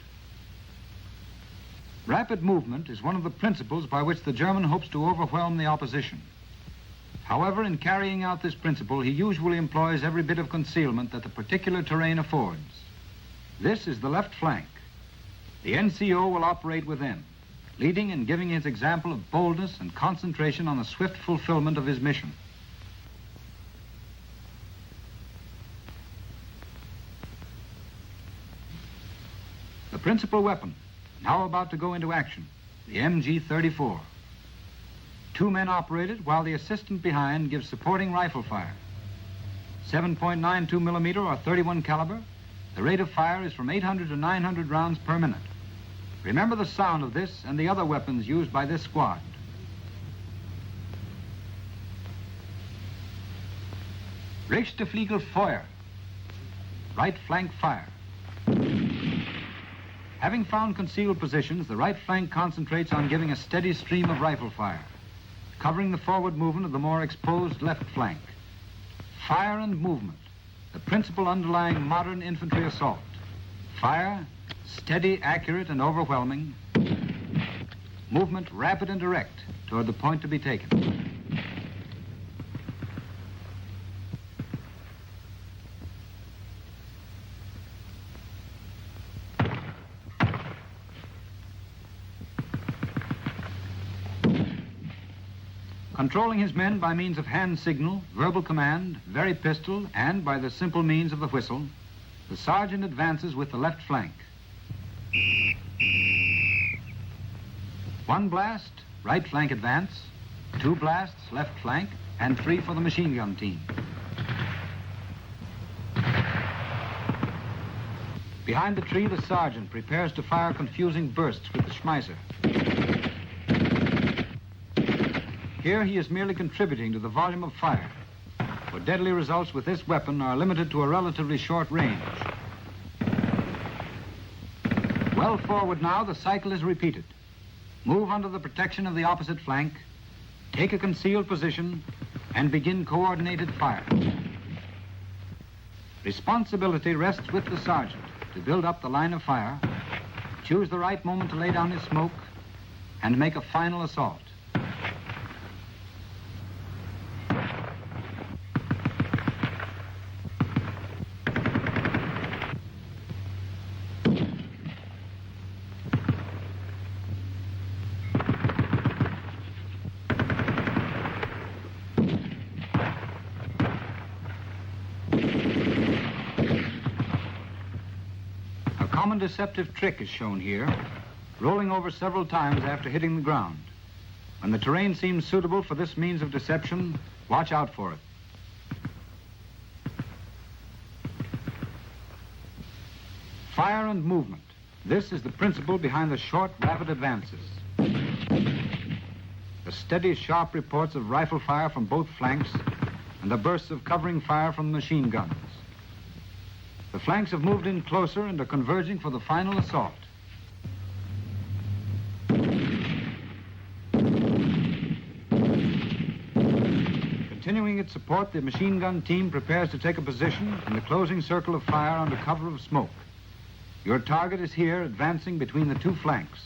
Rapid movement is one of the principles by which the German hopes to overwhelm the opposition. However, in carrying out this principle, he usually employs every bit of concealment that the particular terrain affords. This is the left flank. The NCO will operate with them, leading and giving his example of boldness and concentration on the swift fulfillment of his mission. The principal weapon, now about to go into action, the MG-34. 2 men operate it while the assistant behind gives supporting rifle fire. 7.92 millimeter or 31 caliber, the rate of fire is from 800 to 900 rounds per minute. Remember the sound of this and the other weapons used by this squad. Rechte Fliegel Feuer, right flank fire. Having found concealed positions, the right flank concentrates on giving a steady stream of rifle fire, covering the forward movement of the more exposed left flank. Fire and movement, the principle underlying modern infantry assault. Fire, steady, accurate, and overwhelming. Movement rapid and direct toward the point to be taken. Controlling his men by means of hand signal, verbal command, very pistol, and by the simple means of the whistle, the sergeant advances with the left flank. 1 blast, right flank advance, 2 blasts, left flank, and 3 for the machine gun team. Behind the tree, the sergeant prepares to fire confusing bursts with the Schmeisser. Here he is merely contributing to the volume of fire, for deadly results with this weapon are limited to a relatively short range. Well forward now, the cycle is repeated. Move under the protection of the opposite flank, take a concealed position, and begin coordinated fire. Responsibility rests with the sergeant to build up the line of fire, choose the right moment to lay down his smoke, and make a final assault. A common deceptive trick is shown here, rolling over several times after hitting the ground. When the terrain seems suitable for this means of deception, watch out for it. Fire and movement. This is the principle behind the short, rapid advances. The steady, sharp reports of rifle fire from both flanks and the bursts of covering fire from the machine guns. The flanks have moved in closer and are converging for the final assault. Continuing its support, the machine gun team prepares to take a position in the closing circle of fire under cover of smoke. Your target is here, advancing between the 2 flanks.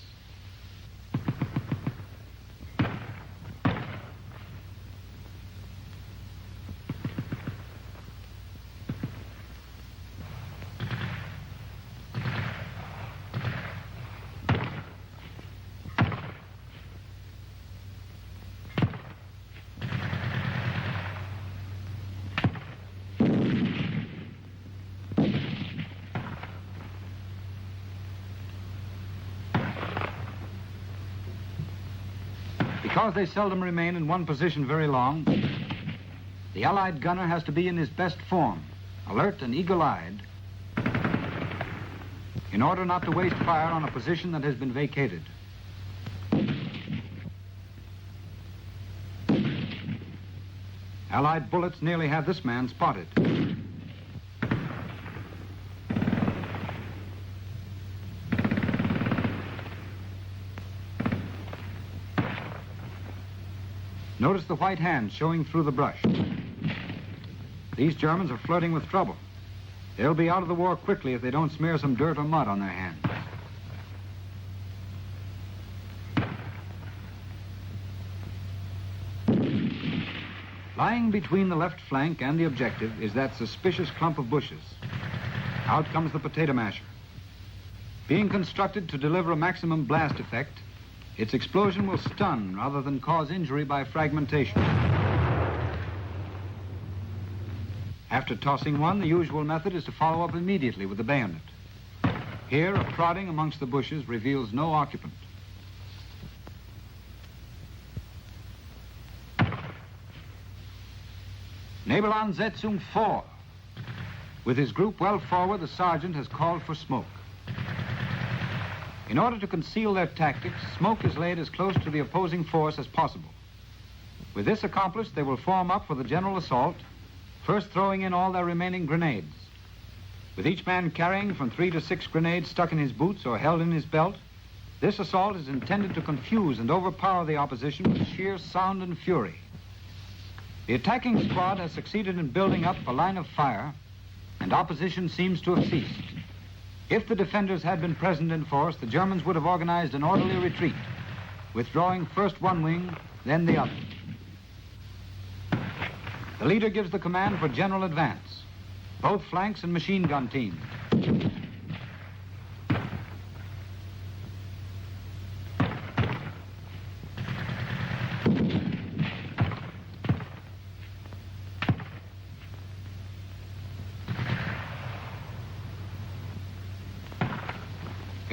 Because they seldom remain in one position very long, the Allied gunner has to be in his best form, alert and eagle-eyed, in order not to waste fire on a position that has been vacated. Allied bullets nearly have this man spotted. Notice the white hand showing through the brush. These Germans are flirting with trouble. They'll be out of the war quickly if they don't smear some dirt or mud on their hands. Lying between the left flank and the objective is that suspicious clump of bushes. Out comes the potato masher. Being constructed to deliver a maximum blast effect, its explosion will stun rather than cause injury by fragmentation. After tossing one, the usual method is to follow up immediately with the bayonet. Here, a prodding amongst the bushes reveals no occupant. Nebelansetzung 4. With his group well forward, the sergeant has called for smoke. In order to conceal their tactics, smoke is laid as close to the opposing force as possible. With this accomplished, they will form up for the general assault, first throwing in all their remaining grenades. With each man carrying from 3 to 6 grenades stuck in his boots or held in his belt, this assault is intended to confuse and overpower the opposition with sheer sound and fury. The attacking squad has succeeded in building up a line of fire, and opposition seems to have ceased. If the defenders had been present in force, the Germans would have organized an orderly retreat, withdrawing first one wing, then the other. The leader gives the command for general advance, both flanks and machine gun teams.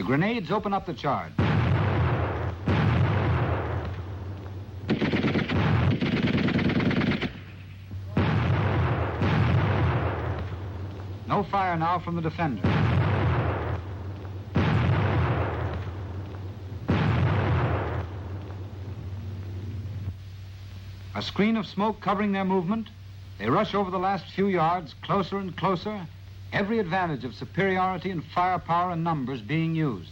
grenades open up the charge. No fire now from the defender. A screen of smoke covering their movement, they rush over the last few yards, closer and closer, every advantage of superiority in firepower and numbers being used.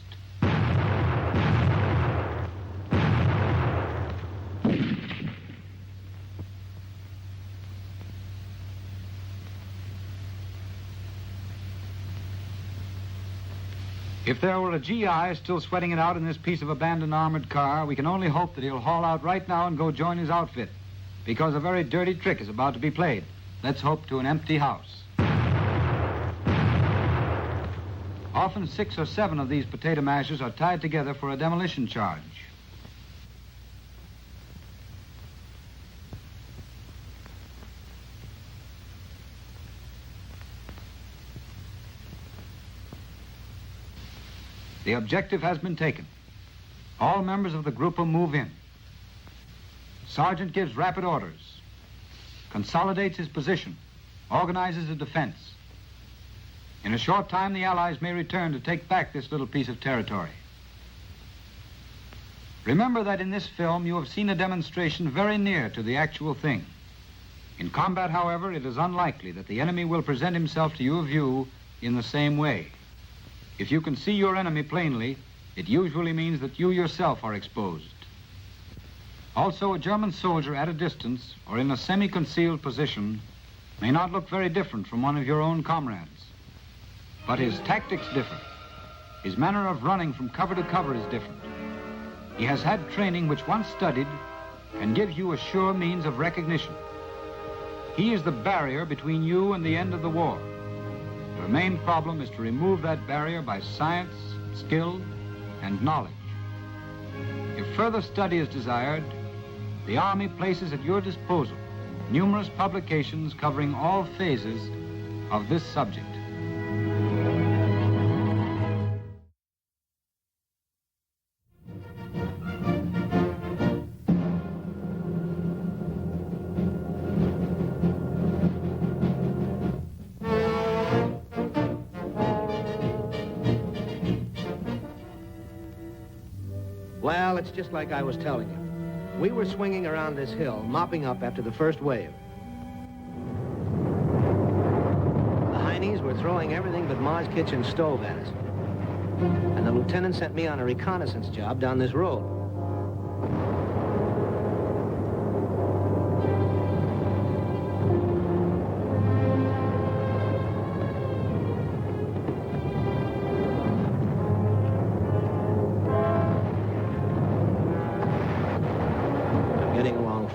If there were a GI still sweating it out in this piece of abandoned armored car, we can only hope that he'll haul out right now and go join his outfit, because a very dirty trick is about to be played. Let's hope to an empty house. Often 6 or 7 of these potato mashers are tied together for a demolition charge. The objective has been taken. All members of the group will move in. Sergeant gives rapid orders, consolidates his position, organizes a defense. In a short time, the Allies may return to take back this little piece of territory. Remember that in this film, you have seen a demonstration very near to the actual thing. In combat, however, it is unlikely that the enemy will present himself to your view in the same way. If you can see your enemy plainly, it usually means that you yourself are exposed. Also, a German soldier at a distance or in a semi-concealed position may not look very different from one of your own comrades. But his tactics differ. His manner of running from cover to cover is different. He has had training which, once studied, can give you a sure means of recognition. He is the barrier between you and the end of the war. Your main problem is to remove that barrier by science, skill, and knowledge. If further study is desired, the Army places at your disposal numerous publications covering all phases of this subject. Well, it's just like I was telling you. We were swinging around this hill, mopping up after the first wave. The Heinies were throwing everything but Ma's kitchen stove at us. And the lieutenant sent me on a reconnaissance job down this road.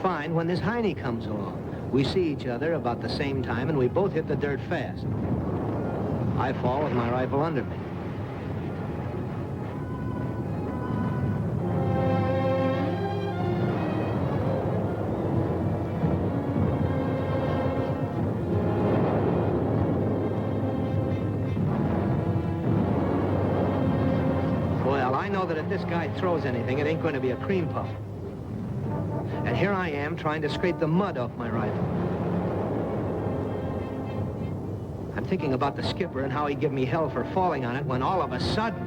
Fine when this Heine comes along. We see each other about the same time and we both hit the dirt fast. I fall with my rifle under me. Well, I know that if this guy throws anything, it ain't going to be a cream puff. And here I am trying to scrape the mud off my rifle. I'm thinking about the skipper and how he'd give me hell for falling on it when all of a sudden...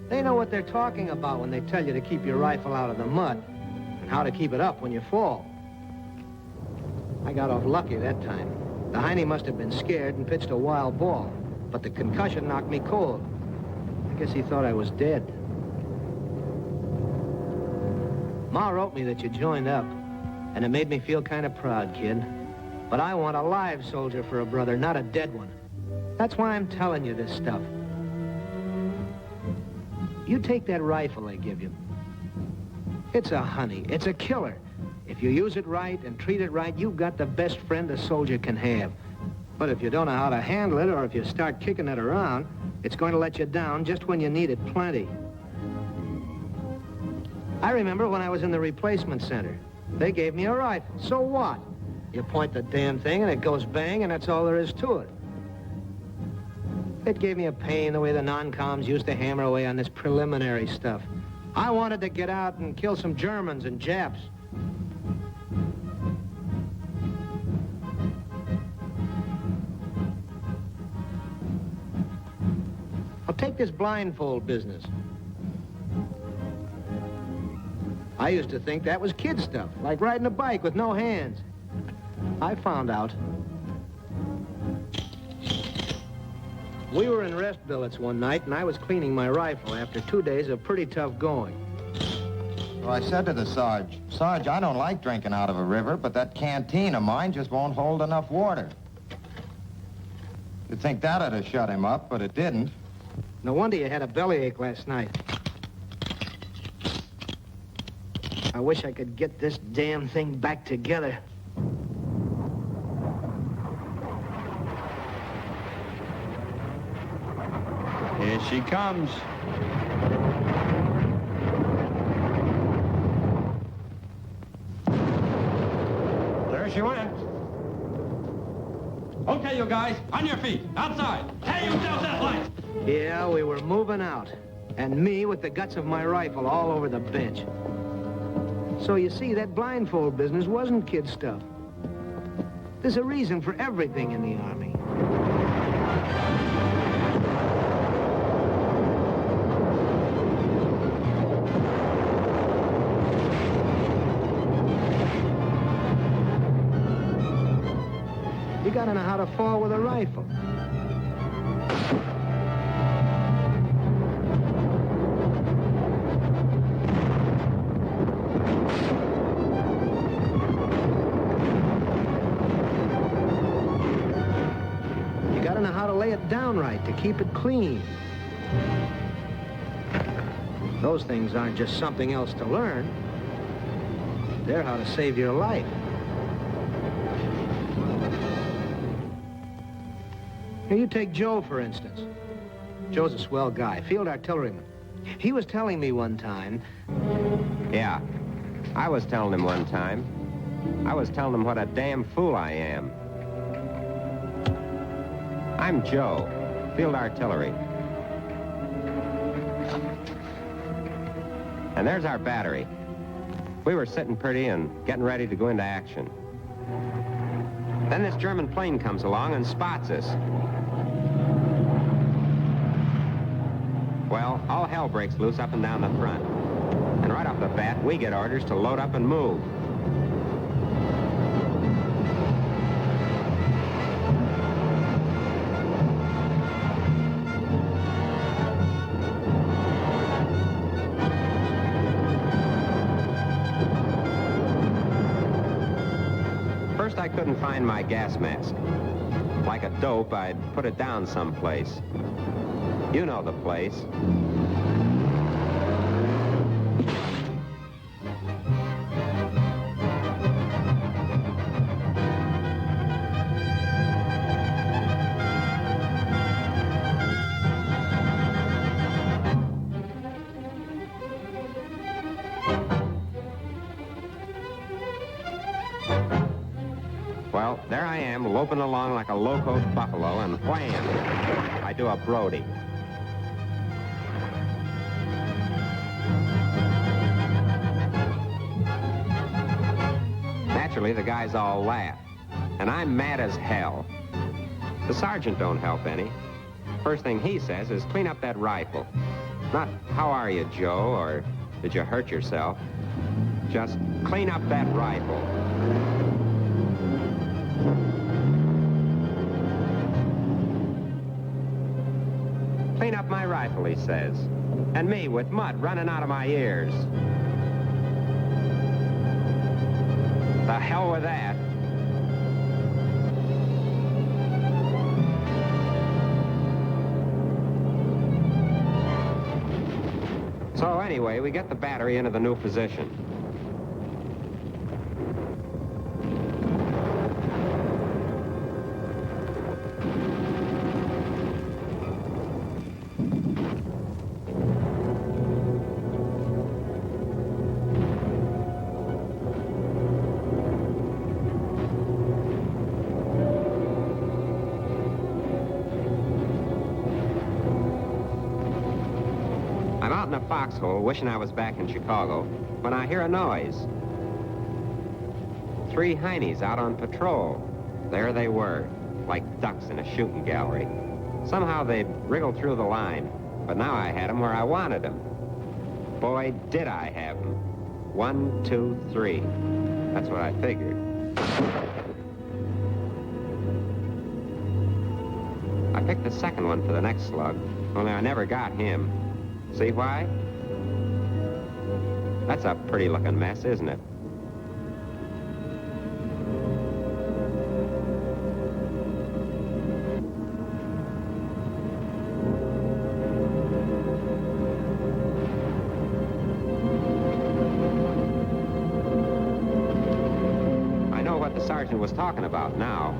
They know what they're talking about when they tell you to keep your rifle out of the mud and how to keep it up when you fall. I got off lucky that time. The Heine must have been scared and pitched a wild ball, but the concussion knocked me cold. I guess he thought I was dead. Ma wrote me that you joined up, and it made me feel kind of proud, kid. But I want a live soldier for a brother, not a dead one. That's why I'm telling you this stuff. You take that rifle I give you. It's a honey. It's a killer. If you use it right and treat it right, you've got the best friend a soldier can have. But if you don't know how to handle it, or if you start kicking it around, it's going to let you down just when you need it plenty. I remember when I was in the replacement center. They gave me a rifle. So what? You point the damn thing and it goes bang, and that's all there is to it. It gave me a pain the way the non-coms used to hammer away on this preliminary stuff. I wanted to get out and kill some Germans and Japs. I'll take this blindfold business. I used to think that was kid stuff, like riding a bike with no hands. I found out. We were in rest billets one night, and I was cleaning my rifle after 2 days of pretty tough going. Well, I said to the Sarge, Sarge, I don't like drinking out of a river, but that canteen of mine just won't hold enough water. You'd think that'd have shut him up, but it didn't. No wonder you had a bellyache last night. I wish I could get this damn thing back together. Here she comes. There she went. Okay, you guys, on your feet, outside. Hey, you down that light. Yeah, we were moving out. And me with the guts of my rifle all over the bench. So you see, that blindfold business wasn't kid stuff. There's a reason for everything in the Army. You gotta know how to fall with a rifle. You gotta know how to lay it down right to keep it clean. Those things aren't just something else to learn. They're how to save your life. Here, you take Joe, for instance. Joe's a swell guy, field artilleryman. He was telling me one time... Yeah, I was telling him one time. I was telling him what a damn fool I am. I'm Joe, field artillery. And there's our battery. We were sitting pretty and getting ready to go into action. Then this German plane comes along and spots us. Well, all hell breaks loose up and down the front. And right off the bat, we get orders to load up and move. First, I couldn't find my gas mask. Like a dope, I'd put it down someplace. You know the place. Well, there I am, loping along like a locoed buffalo, and wham! I do a Brody. Naturally, the guys all laugh, and I'm mad as hell. The sergeant don't help any. First thing he says is, clean up that rifle. Not, how are you, Joe, or did you hurt yourself? Just clean up that rifle. Clean up my rifle, he says. And me with mud running out of my ears. The hell with that. So anyway, we get the battery into the new position. I'm out in a foxhole wishing I was back in Chicago when I hear a noise. 3 heinies out on patrol. There they were, like ducks in a shooting gallery. Somehow they wriggled through the line, but now I had them where I wanted them. Boy, did I have them. 1, 2, 3. That's what I figured. I picked the second one for the next slug, only I never got him. See why? That's a pretty looking mess, isn't it? I know what the sergeant was talking about now.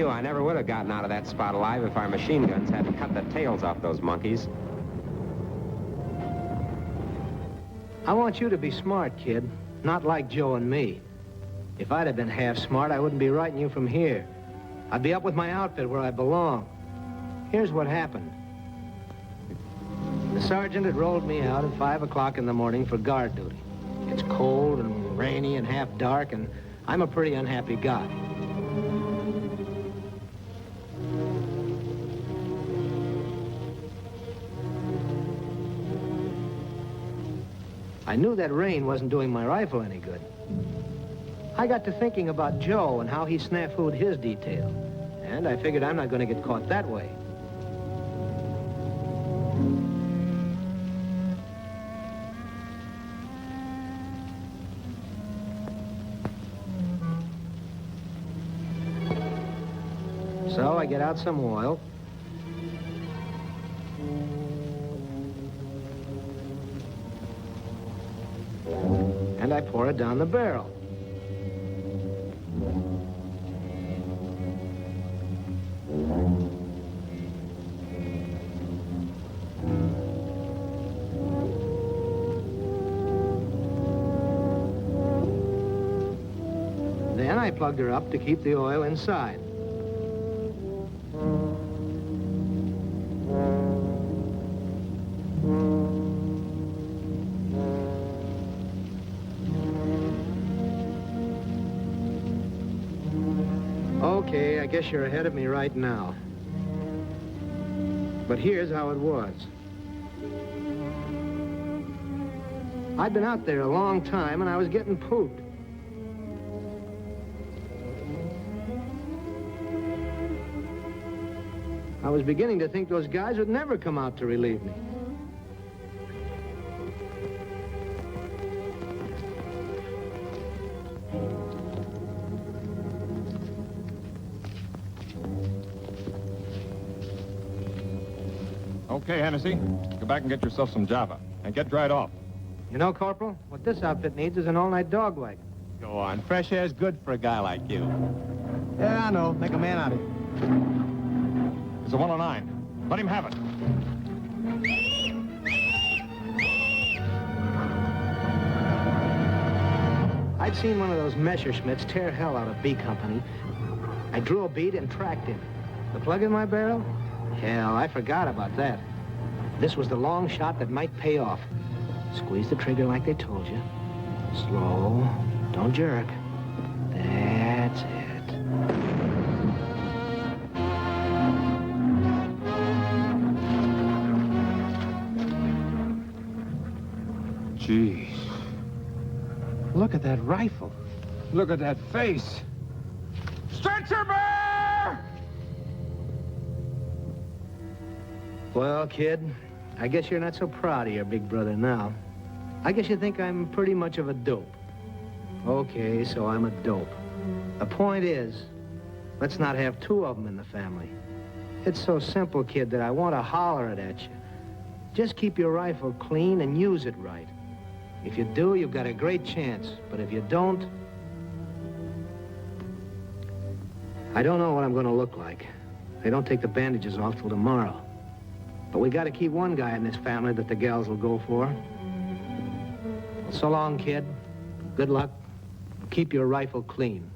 I never would have gotten out of that spot alive if our machine guns hadn't cut the tails off those monkeys. I want you to be smart, kid. Not like Joe and me. If I'd have been half smart, I wouldn't be writing you from here. I'd be up with my outfit where I belong. Here's what happened. The sergeant had rolled me out at 5 o'clock in the morning for guard duty. It's cold and rainy and half dark, and I'm a pretty unhappy guy. I knew that rain wasn't doing my rifle any good. I got to thinking about Joe and how he snafu'd his detail. And I figured I'm not going to get caught that way. So I get out some oil. And I pour it down the barrel. Then I plugged her up to keep the oil inside. Okay, I guess you're ahead of me right now. But here's how it was. I'd been out there a long time, and I was getting pooped. I was beginning to think those guys would never come out to relieve me. Okay, Hennessy, go back and get yourself some Java, and get dried off. You know, Corporal, what this outfit needs is an all-night dog wagon. Go on, fresh air's good for a guy like you. Yeah, I know, make a man out of you. It's a 109. Let him have it. I'd seen one of those Messerschmitts tear hell out of B Company. I drew a bead and tracked him. The plug in my barrel? Hell, I forgot about that. This was the long shot that might pay off. Squeeze the trigger like they told you. Slow. Don't jerk. That's it. Jeez. Look at that rifle. Look at that face. Stretcher bear! Well, kid, I guess you're not so proud of your big brother now. I guess you think I'm pretty much of a dope. Okay, so I'm a dope. The point is, let's not have two of them in the family. It's so simple, kid, that I want to holler it at you. Just keep your rifle clean and use it right. If you do, you've got a great chance. But if you don't, I don't know what I'm going to look like. They don't take the bandages off till tomorrow. But we got to keep one guy in this family that the gals will go for. So long, kid. Good luck. Keep your rifle clean.